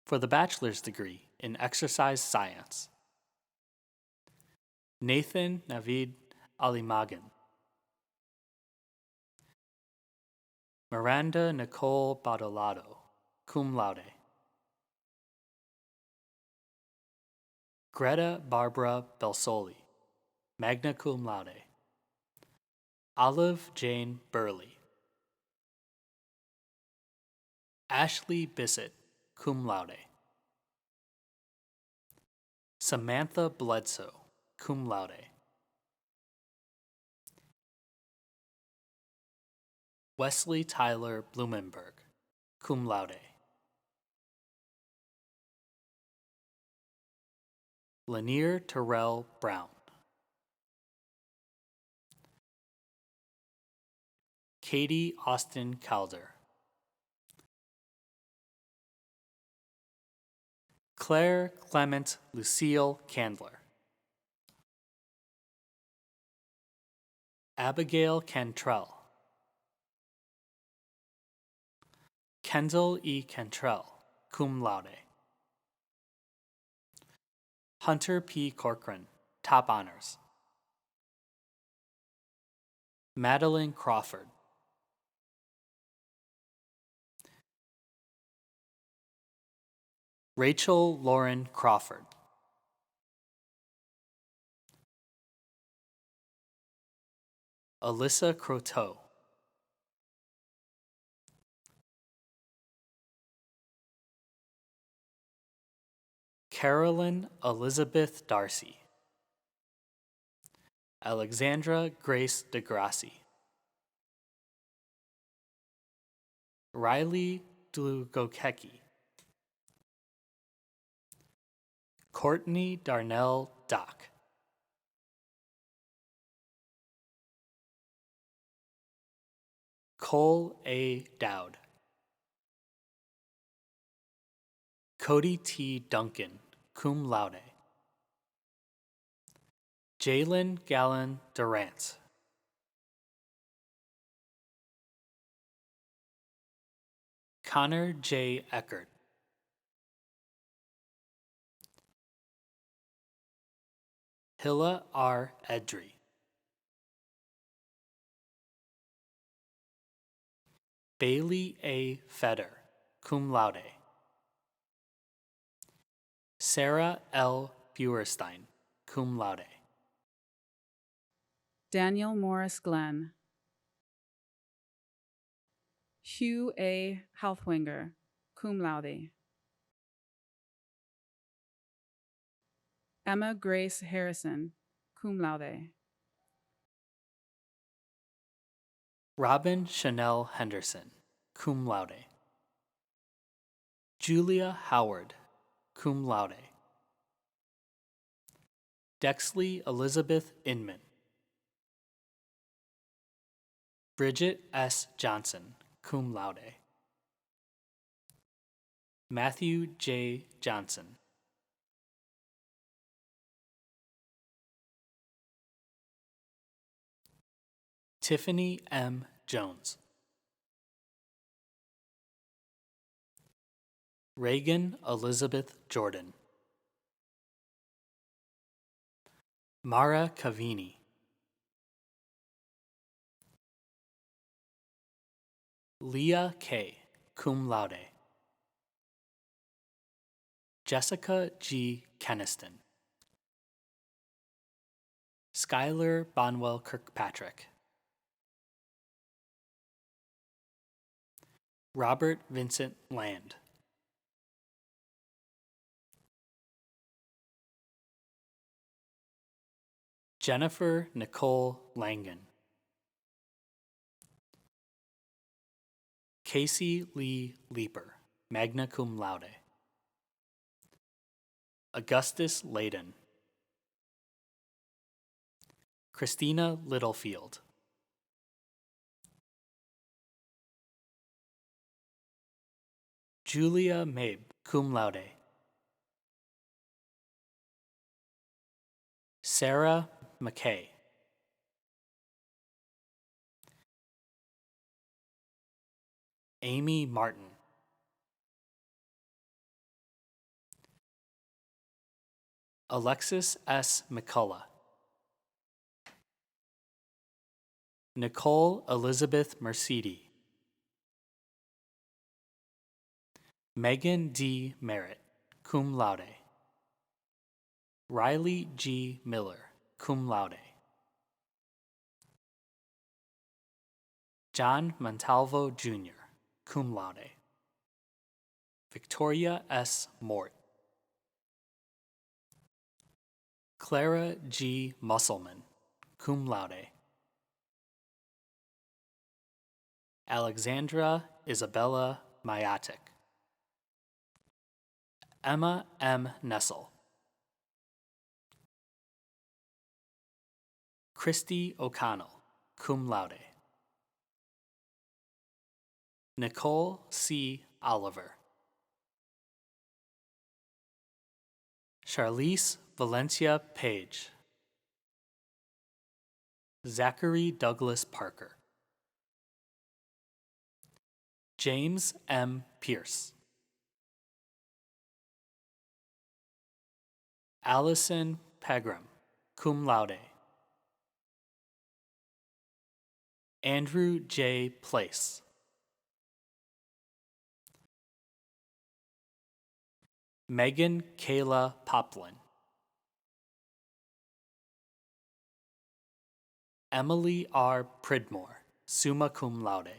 for the bachelor's degree in exercise science, Nathan Navid Alimagan, Miranda Nicole Badolado, cum laude, Greta Barbara Belsoli, magna cum laude, Olive Jane Burley, Ashley Bissett, cum laude, Samantha Bledsoe, cum laude, Wesley Tyler Blumenberg, cum laude, Lanier Terrell Brown, Katie Austin Calder, Claire Clement Lucille Candler, Abigail Cantrell, Kendall E. Cantrell, cum laude, Hunter P. Corcoran, top honors, Madeline Crawford, Rachel Lauren Crawford, Alyssa Croteau, Carolyn Elizabeth Darcy, Alexandra Grace DeGrassi, Riley Dlugokecki, Courtney Darnell Dock, Cole A. Dowd, Cody T. Duncan, cum laude, Jalen Gallen Durant, Connor J. Eckert, Hilla R. Edry, Bailey A. Feder, cum laude, Sarah L. Buerstein, cum laude, Daniel Morris Glenn, Hugh A. Halfwinger, cum laude, Emma Grace Harrison, cum laude, Robin Chanel Henderson, cum laude, Julia Howard, cum laude. Dexley Elizabeth Inman. Bridget S. Johnson, cum laude. Matthew J. Johnson. Tiffany M. Jones. Reagan Elizabeth Jordan. Mara Cavini. Leah K., cum laude. Jessica G. Keniston. Skylar Bonwell Kirkpatrick. Robert Vincent Land. Jennifer Nicole Langan. Casey Lee Leeper, magna cum laude. Augustus Layden. Christina Littlefield. Julia Mabe, cum laude. Sarah McKay. Amy Martin. Alexis S. McCullough. Nicole Elizabeth Mercedi. Megan D. Merritt, cum laude. Riley G. Miller, cum laude. John Montalvo Jr., cum laude. Victoria S. Mort. Clara G. Musselman, cum laude. Alexandra Isabella Mayatic. Emma M. Nessel. Christy O'Connell, cum laude. Nicole C. Oliver. Charlize Valencia Page. Zachary Douglas Parker. James M. Pierce. Allison Pegram, cum laude. Andrew J. Place. Megan Kayla Poplin. Emily R. Pridmore, summa cum laude.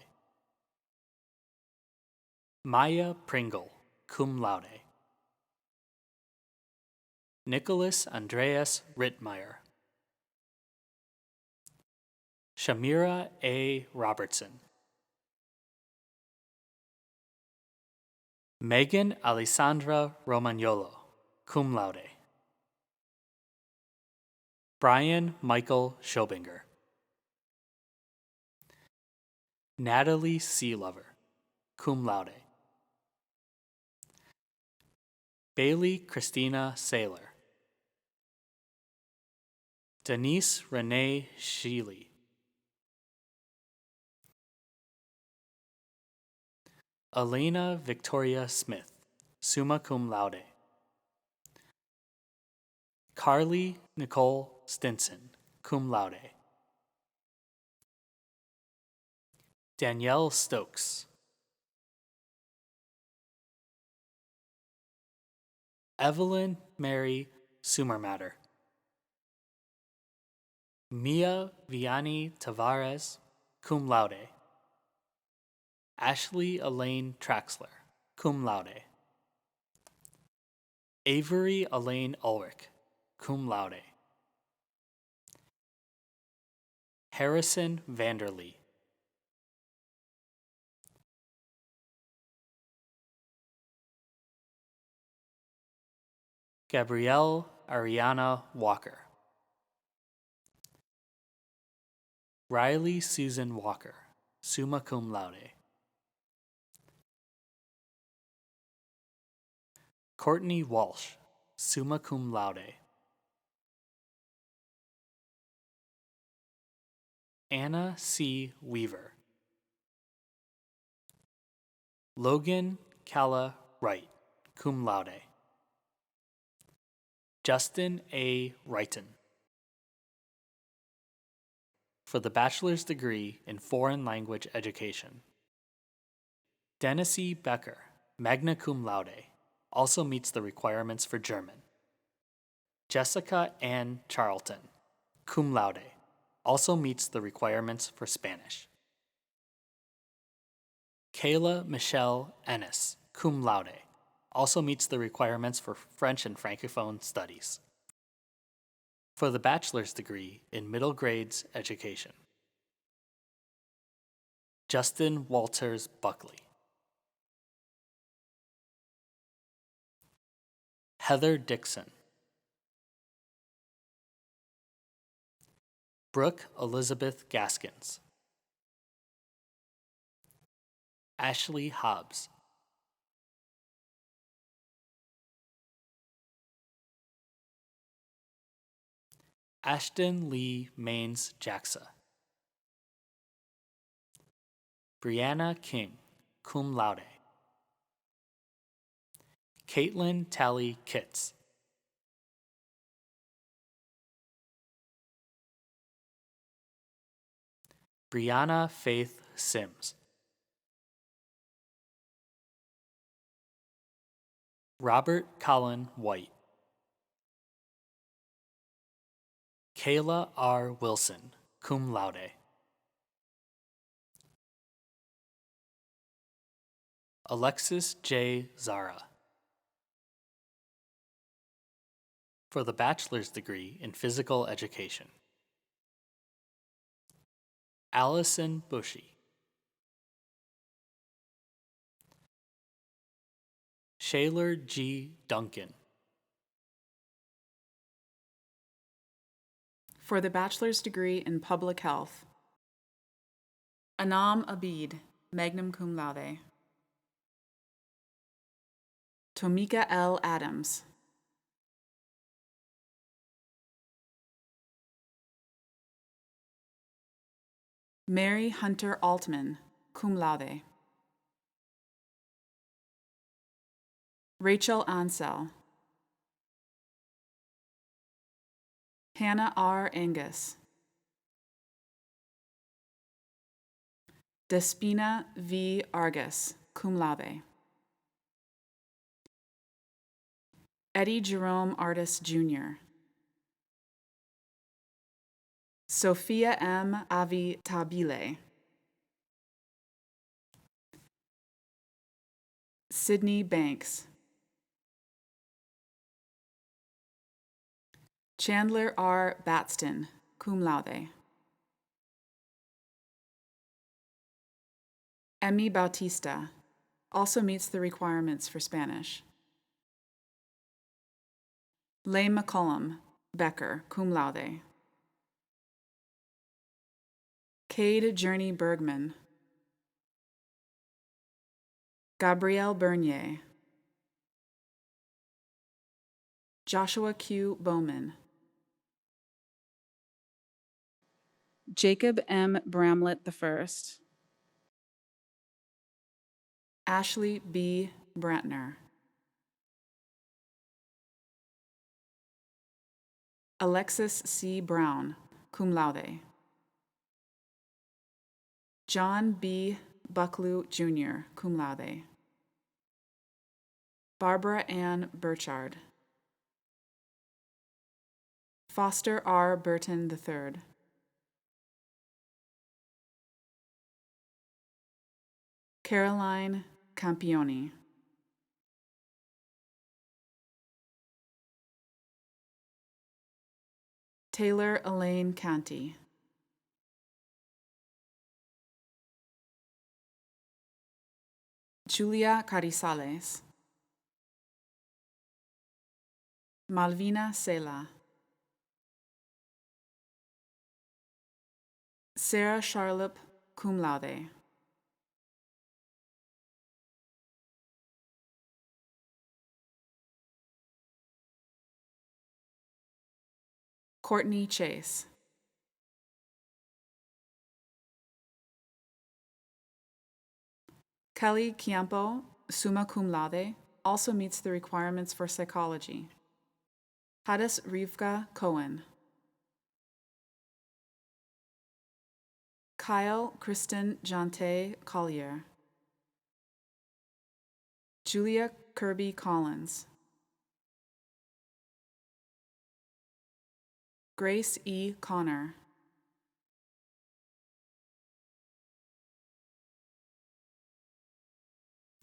Maya Pringle, cum laude. Nicholas Andreas Rittmeyer. Shamira A. Robertson. Megan Alessandra Romagnolo, cum laude. Brian Michael Schobinger. Natalie Sealover, cum laude. Bailey Christina Saylor. Denise Renee Sheely. Elena Victoria Smith, summa cum laude. Carly Nicole Stinson, cum laude. Danielle Stokes. Evelyn Mary Sumermatter. Mia Vianney Tavares, cum laude. Ashley Elaine Traxler, cum laude. Avery Elaine Ulrich, cum laude. Harrison Vanderlee. Gabrielle Ariana Walker. Riley Susan Walker, summa cum laude. Courtney Walsh, summa cum laude. Anna C. Weaver. Logan Calla Wright, cum laude. Justin A. Wrighton. For the bachelor's degree in foreign language education. Dennis E. Becker, magna cum laude, also meets the requirements for German. Jessica Ann Charlton, cum laude, also meets the requirements for Spanish. Kayla Michelle Ennis, cum laude, also meets the requirements for French and Francophone studies. For the bachelor's degree in middle grades education. Justin Walters Buckley. Heather Dixon. Brooke Elizabeth Gaskins. Ashley Hobbs. Ashton Lee Maines Jacksa. Brianna King, cum laude. Caitlin Tally Kitts. Brianna Faith Sims. Robert Colin White. Kayla R. Wilson, cum laude. Alexis J. Zara. For the bachelor's degree in physical education. Allison Bushy. Shaylor G. Duncan. For the bachelor's degree in public health. Anam Abid, magna cum laude. Tomika L. Adams. Mary Hunter Altman, cum laude. Rachel Ansell. Hannah R. Angus. Despina V. Argus, cum laude. Eddie Jerome Artis, Jr. Sophia M. Avitabile. Sydney Banks. Chandler R. Batston, cum laude. Emmy Bautista, also meets the requirements for Spanish. Lane McCollum, Becker, cum laude. Cade Journey Bergman. Gabrielle Bernier. Joshua Q. Bowman. Jacob M. Bramlett I. Ashley B. Brantner. Alexis C. Brown, cum laude. John B. Bucklew, Jr., cum laude. Barbara Ann Burchard. Foster R. Burton III. Caroline Campioni. Taylor Elaine Canty. Julia Carizales. Malvina Sela. Sarah Charlotte, cum laude. Courtney Chase. Kelly Chiampo, summa cum laude, also meets the requirements for psychology. Hades Rivka Cohen. Kyle Kristen Jante Collier. Julia Kirby Collins. Grace E. Connor.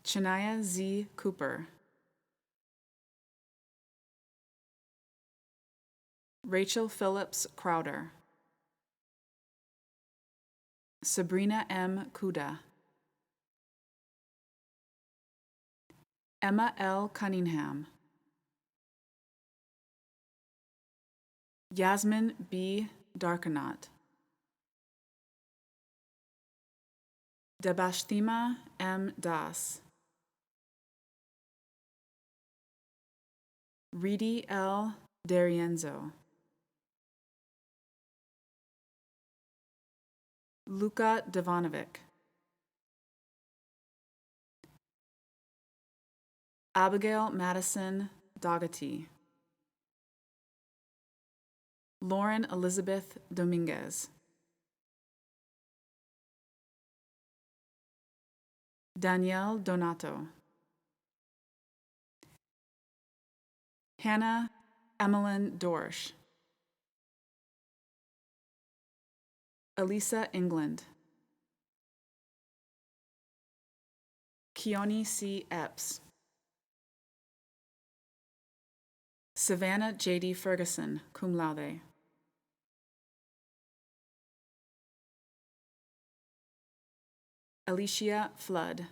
Chania Z. Cooper. Rachel Phillips Crowder. Sabrina M. Kuda. Emma L. Cunningham. Yasmin B. Darkanat. Debashtima M. Das. Reedy L. Darienzo. Luka Devanovic. Abigail Madison Dougherty. Lauren Elizabeth Dominguez. Danielle Donato. Hannah Emmeline Dorsch. Elisa England. Keone C. Epps. Savannah J.D. Ferguson, cum laude. Alicia Flood.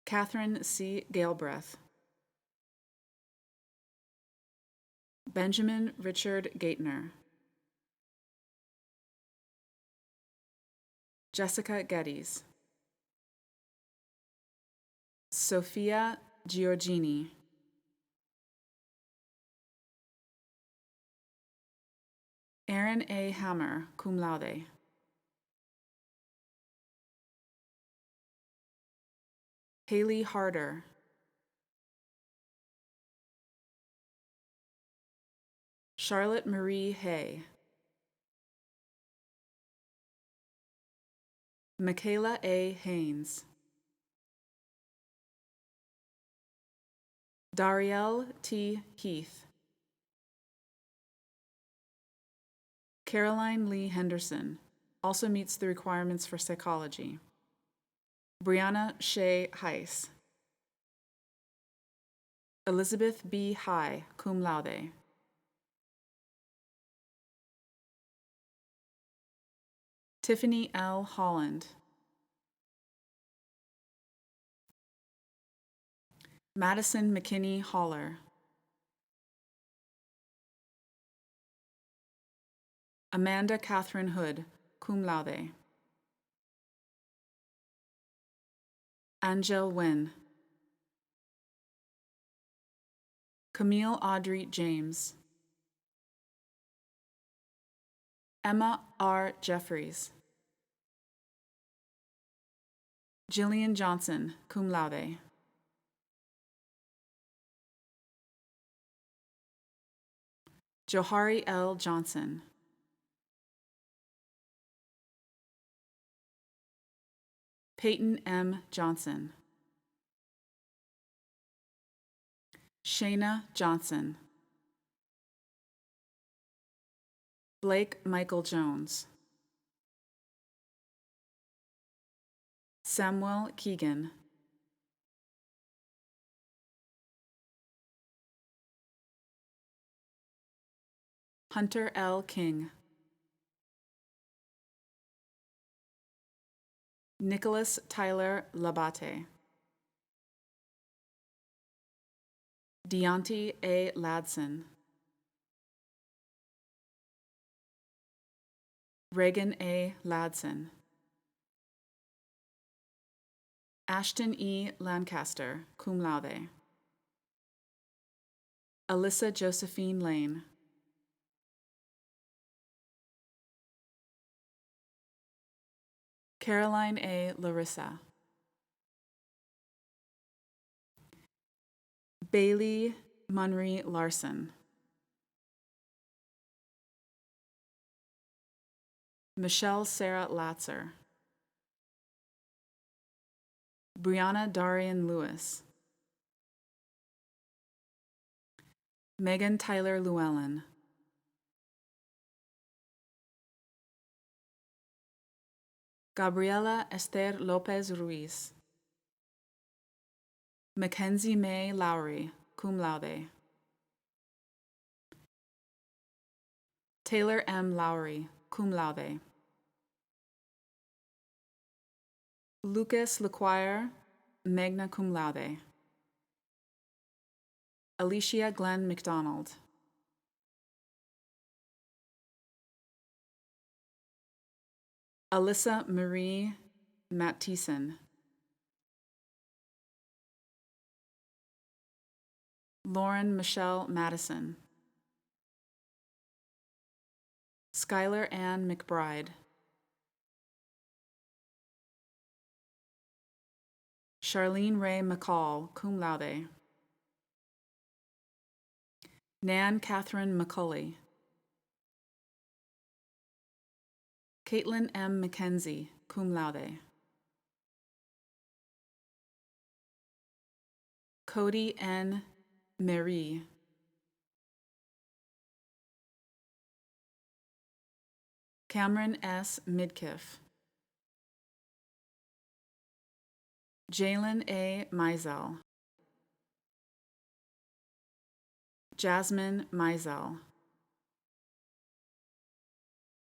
Catherine C. Galbraith. Benjamin Richard Gaitner. Jessica Geddes. Sophia Giorgini. Aaron A. Hammer, cum laude. Haley Harder. Charlotte Marie Hay. Michaela A. Haynes. Darielle T. Heath. Caroline Lee Henderson, also meets the requirements for psychology. Brianna Shea Heiss. Elizabeth B. High, cum laude. Tiffany L. Holland. Madison McKinney Holler. Amanda Catherine Hood, cum laude. Angel Wynn. Camille Audrey James. Emma R. Jeffries. Jillian Johnson, cum laude. Johari L. Johnson. Peyton M. Johnson. Shayna Johnson. Blake Michael Jones. Samuel Keegan. Hunter L. King. Nicholas Tyler Labate. Deonte A. Ladson, Reagan A. Ladson, Ashton E. Lancaster, cum laude, Alyssa Josephine Lane, Caroline A. Larissa, Bailey Munry Larson, Michelle Sarah Latzer, Brianna Darian Lewis, Megan Tyler Llewellyn, Gabriela Esther Lopez Ruiz, Mackenzie May Lowry, cum laude, Taylor M. Lowry, cum laude, Lucas LeQuire, magna cum laude, Alicia Glenn McDonald, Alyssa Marie Mattison, Lauren Michelle Madison, Skylar Ann McBride, Charlene Ray McCall, cum laude, Nan Catherine McCulley, Caitlin M. McKenzie, cum laude, Cody N. Marie, Cameron S. Midkiff, Jalen A. Mizell, Jasmine Mizell,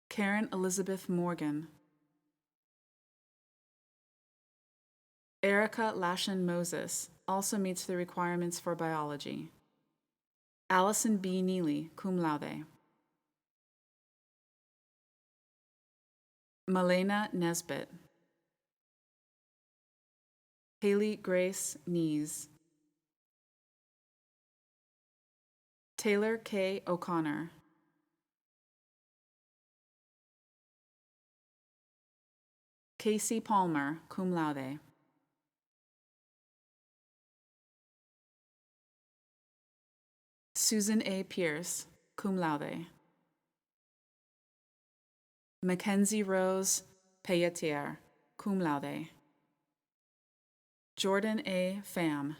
Karen Elizabeth Morgan, Erica Lashen Moses, also meets the requirements for biology. Allison B. Neely, cum laude. Malena Nesbitt, Haley Grace Nees, Taylor K. O'Connor, Casey Palmer, cum laude. Susan A. Pierce, cum laude. Mackenzie Rose Pelletier, cum laude. Jordan A. Pham,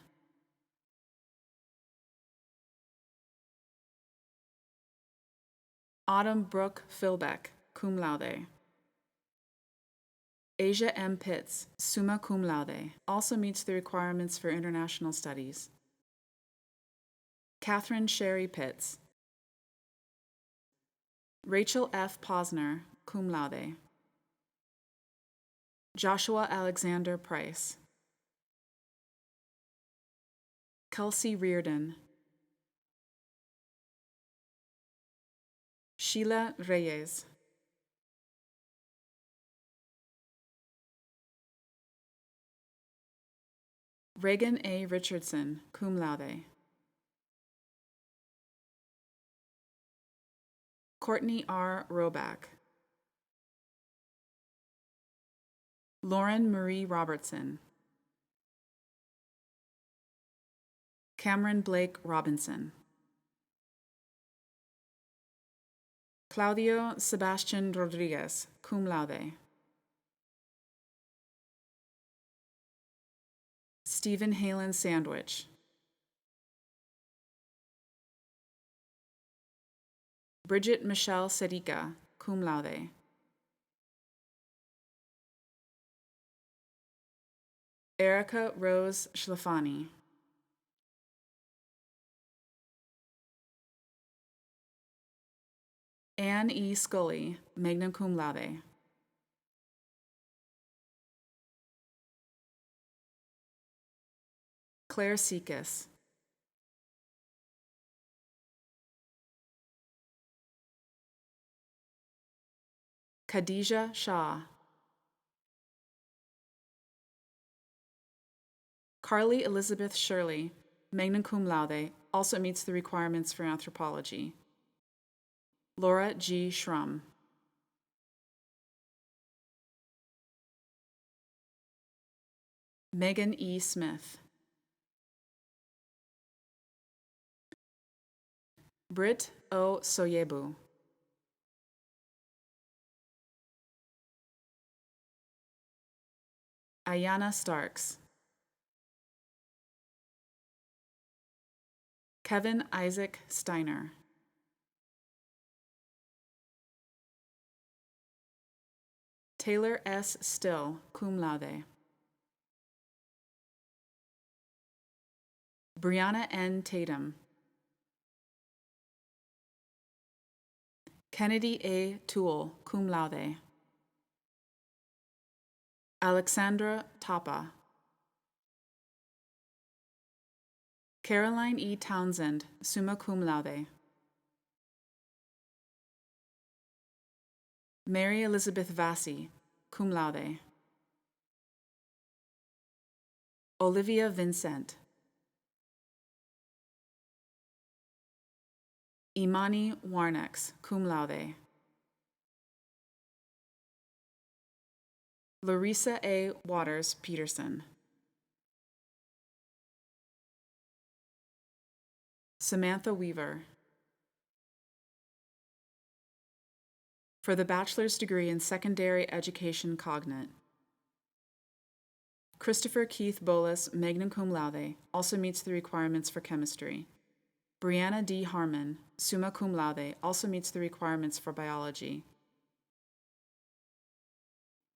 Autumn Brooke Philbeck, cum laude. Asia M. Pitts, summa cum laude, also meets the requirements for international studies. Catherine Sherry Pitts, Rachel F. Posner, cum laude. Joshua Alexander Price, Kelsey Reardon, Sheila Reyes, Reagan A. Richardson, cum laude. Courtney R. Roback, Lauren Marie Robertson, Cameron Blake Robinson, Claudio Sebastian Rodriguez, cum laude. Stephen Halen Sandwich, Bridget Michelle Serica, cum laude. Erica Rose Schlafani, Anne E. Scully, magna cum laude. Claire Sekas, Khadija Shah. Carly Elizabeth Shirley, magna cum laude, also meets the requirements for anthropology. Laura G. Schrum. Megan E. Smith. Britt O. Soyebu. Ayana Starks. Kevin Isaac Steiner. Taylor S. Still, cum laude. Brianna N. Tatum. Kennedy A. Toole, cum laude. Alexandra Tapa. Caroline E. Townsend, summa cum laude. Mary Elizabeth Vassie, cum laude. Olivia Vincent. Imani Warnex, cum laude. Larissa A. Waters Peterson. Samantha Weaver. For the bachelor's degree in secondary education cognate. Christopher Keith Bolas, magna cum laude, also meets the requirements for chemistry. Brianna D. Harmon, summa cum laude, also meets the requirements for biology.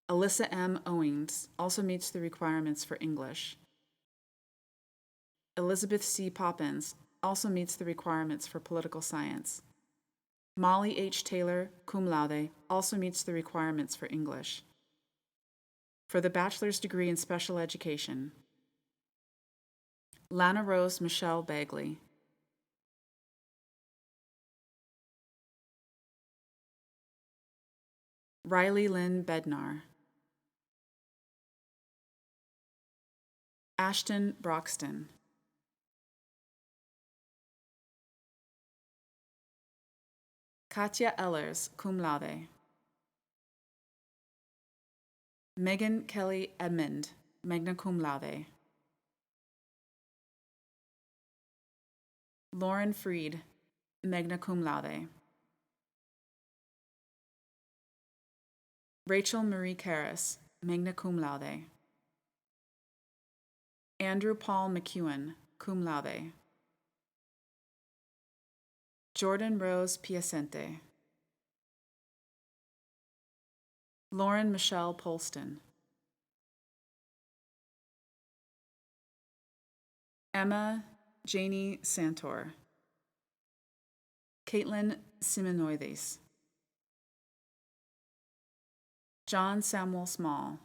Alyssa M. Owings also meets the requirements for English. Elizabeth C. Poppins also meets the requirements for political science. Molly H. Taylor, cum laude, also meets the requirements for English. For the bachelor's degree in special education. Lana Rose Michelle Bagley. Riley Lynn Bednar. Ashton Broxton. Katya Ellers, cum laude. Megan Kelly Edmond, magna cum laude. Lauren Freed, magna cum laude. Rachel Marie Karras, magna cum laude. Andrew Paul McEwen, cum laude. Jordan Rose Piacente. Lauren Michelle Polston. Emma Janie Santor. Caitlin Simonoides. John Samuel Small.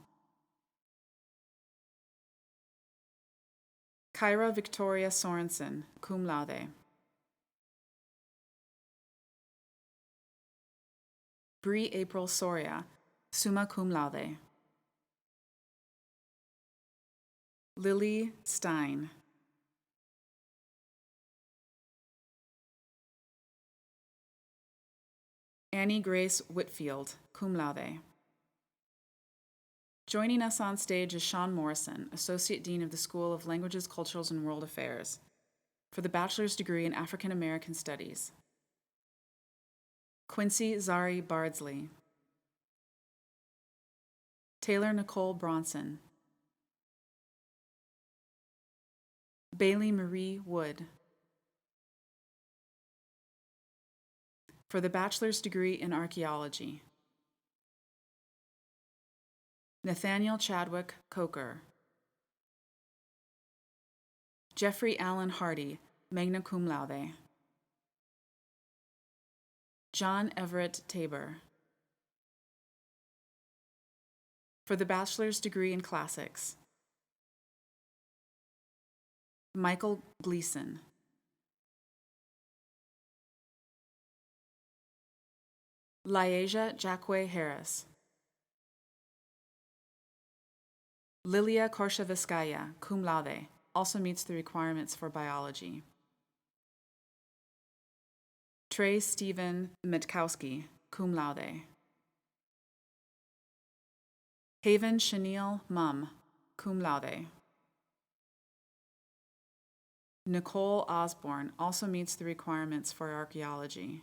Kyra Victoria Sorensen, cum laude. Bree April Soria, summa cum laude. Lily Stein. Annie Grace Whitfield, cum laude. Joining us on stage is Sean Morrison, Associate Dean of the School of Languages, Cultures, and World Affairs, for the bachelor's degree in African American Studies. Quincy Zari Bardsley. Taylor Nicole Bronson. Bailey Marie Wood. For the bachelor's degree in Archaeology. Nathaniel Chadwick Coker. Jeffrey Allen Hardy, magna cum laude. John Everett Tabor. For the bachelor's degree in Classics. Michael Gleason. Laesia Jacque Harris. Lilia Korsheviskaya, cum laude, also meets the requirements for biology. Trey Stephen Mitkowski, cum laude. Haven Chenille Mum, cum laude. Nicole Osborne also meets the requirements for archaeology.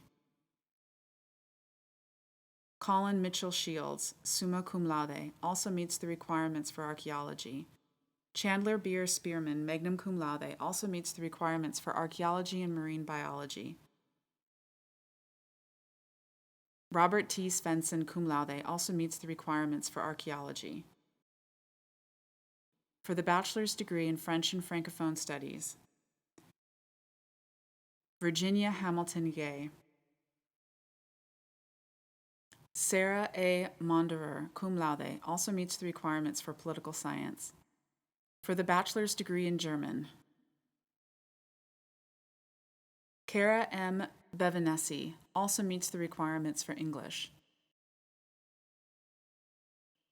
Colin Mitchell Shields, summa cum laude, also meets the requirements for archaeology. Chandler Beer Spearman, magna cum laude, also meets the requirements for archaeology and marine biology. Robert T. Svensson, cum laude, also meets the requirements for archaeology. For the bachelor's degree in French and Francophone Studies, Virginia Hamilton Gay. Sarah A. Monderer, cum laude, also meets the requirements for political science. For the bachelor's degree in German, Kara M. Bevanesi also meets the requirements for English.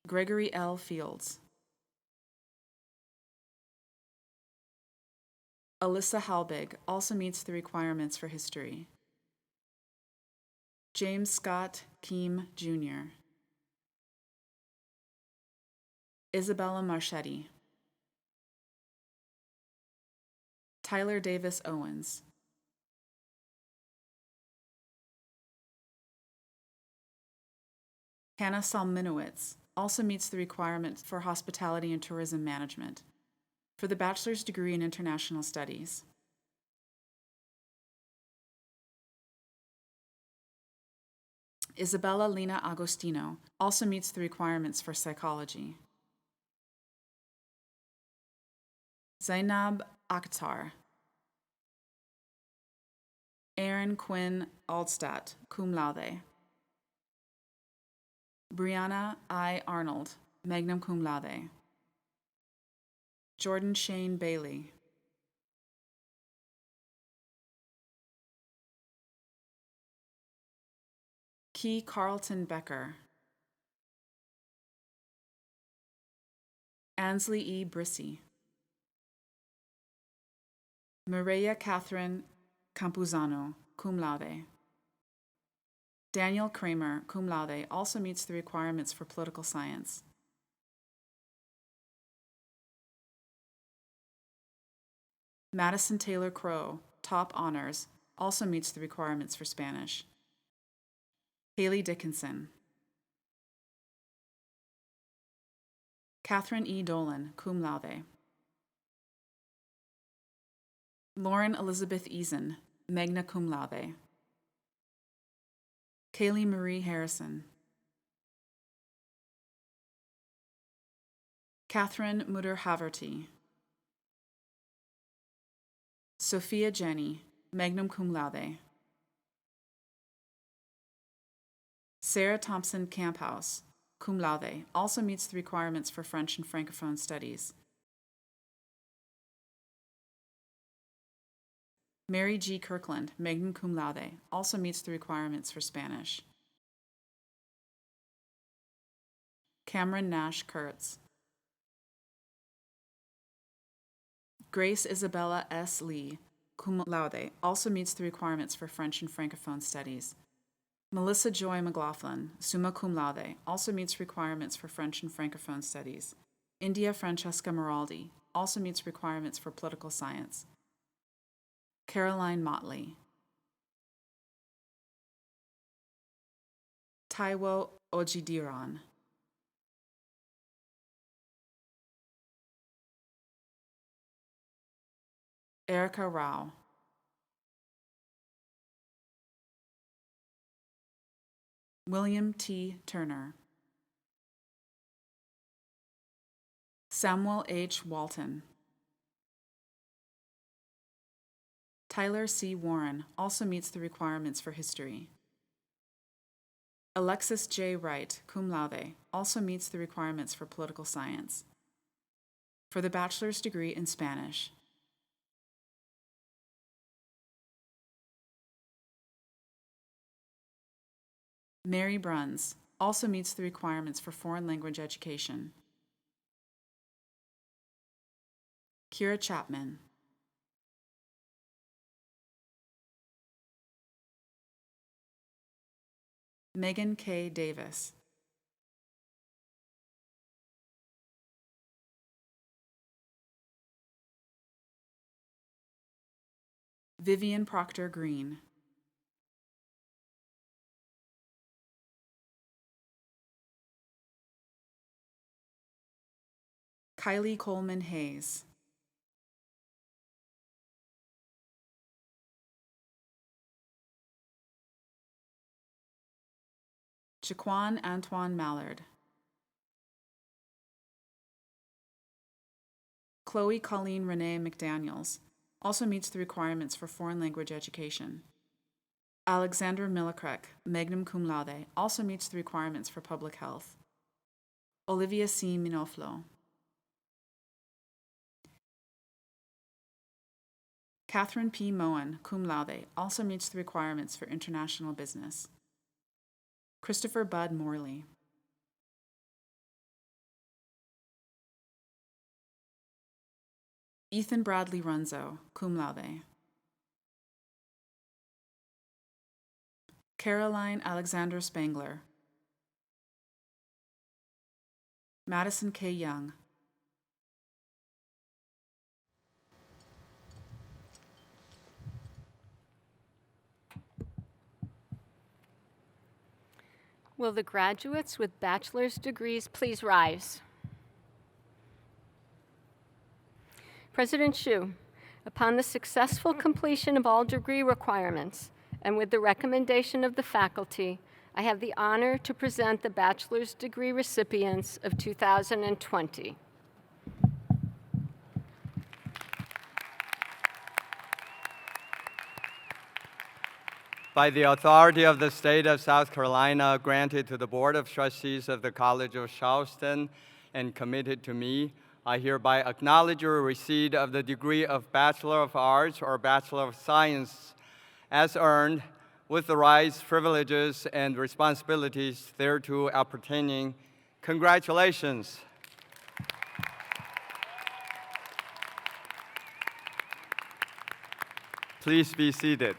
Gregory L. Fields. Alyssa Halbig also meets the requirements for history. James Scott Keem, Jr. Isabella Marchetti. Tyler Davis Owens. Hannah Salminowitz also meets the requirement for hospitality and tourism management for the bachelor's degree in international studies. Isabella Lena Agostino also meets the requirements for psychology. Zainab Akhtar. Aaron Quinn Aldstadt, cum laude. Brianna I. Arnold, magna cum laude. Jordan Shane Bailey. Key Carlton Becker. Ansley E. Brissy. Maria Catherine Campuzano, cum laude. Daniel Kramer, cum laude, also meets the requirements for political science. Madison Taylor Crow, top honors, also meets the requirements for Spanish. Haley Dickinson. Catherine E. Dolan, cum laude. Lauren Elizabeth Eason, magna cum laude. Kaylee Marie Harrison. Catherine Mutter-Haverty. Sophia Jenny, magna cum laude. Sarah Thompson Camphouse, cum laude, also meets the requirements for French and Francophone studies. Mary G. Kirkland, magna cum laude, also meets the requirements for Spanish. Cameron Nash Kurtz. Grace Isabella S. Lee, cum laude, also meets the requirements for French and Francophone studies. Melissa Joy McLaughlin, summa cum laude, also meets requirements for French and Francophone studies. India Francesca Maraldi also meets requirements for political science. Caroline Motley. Taiwo Ojidiran. Erica Rao. William T. Turner. Samuel H. Walton. Tyler C. Warren also meets the requirements for history. Alexis J. Wright, cum laude, also meets the requirements for political science. For the bachelor's degree in Spanish. Mary Bruns also meets the requirements for foreign language education. Kira Chapman. Megan K. Davis. Vivian Proctor Green. Kylie Coleman Hayes. Jaquan Antoine Mallard. Chloe Colleen Renee McDaniels also meets the requirements for foreign language education. Alexandra Millikrek, magna cum laude, also meets the requirements for public health. Olivia C. Minoflo. Catherine P. Moen, cum laude, also meets the requirements for international business. Christopher Bud Morley. Ethan Bradley Runzo, cum laude. Caroline Alexander Spangler. Madison K. Young. Will the graduates with bachelor's degrees please rise? President Xu, upon the successful completion of all degree requirements and with the recommendation of the faculty, I have the honor to present the bachelor's degree recipients of 2020. By the authority of the state of South Carolina, granted to the Board of Trustees of the College of Charleston and committed to me, I hereby acknowledge your receipt of the degree of Bachelor of Arts or Bachelor of Science as earned with the rights, privileges, and responsibilities thereto appertaining. Congratulations. Please be seated.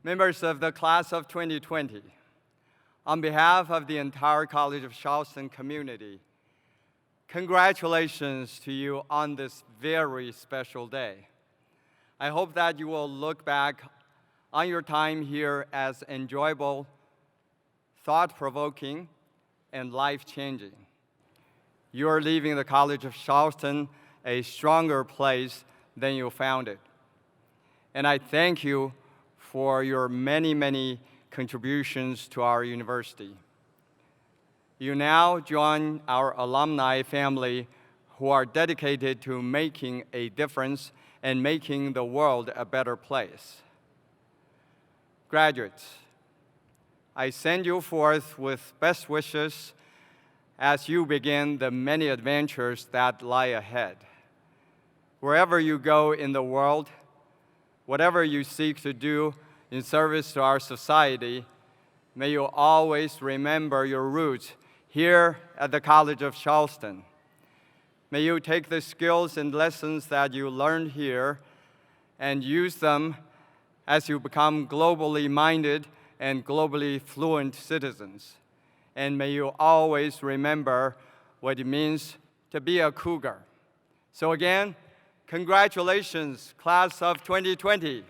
Members of the class of 2020, on behalf of the entire College of Charleston community, congratulations to you on this very special day. I hope that you will look back on your time here as enjoyable, thought-provoking, and life-changing. You are leaving the College of Charleston a stronger place than you found it. And I thank you for your many, many contributions to our university. You now join our alumni family who are dedicated to making a difference and making the world a better place. Graduates, I send you forth with best wishes as you begin the many adventures that lie ahead. Wherever you go in the world, whatever you seek to do in service to our society, may you always remember your roots here at the College of Charleston. May you take the skills and lessons that you learned here and use them as you become globally minded and globally fluent citizens. And may you always remember what it means to be a cougar. So again, congratulations, class of 2020.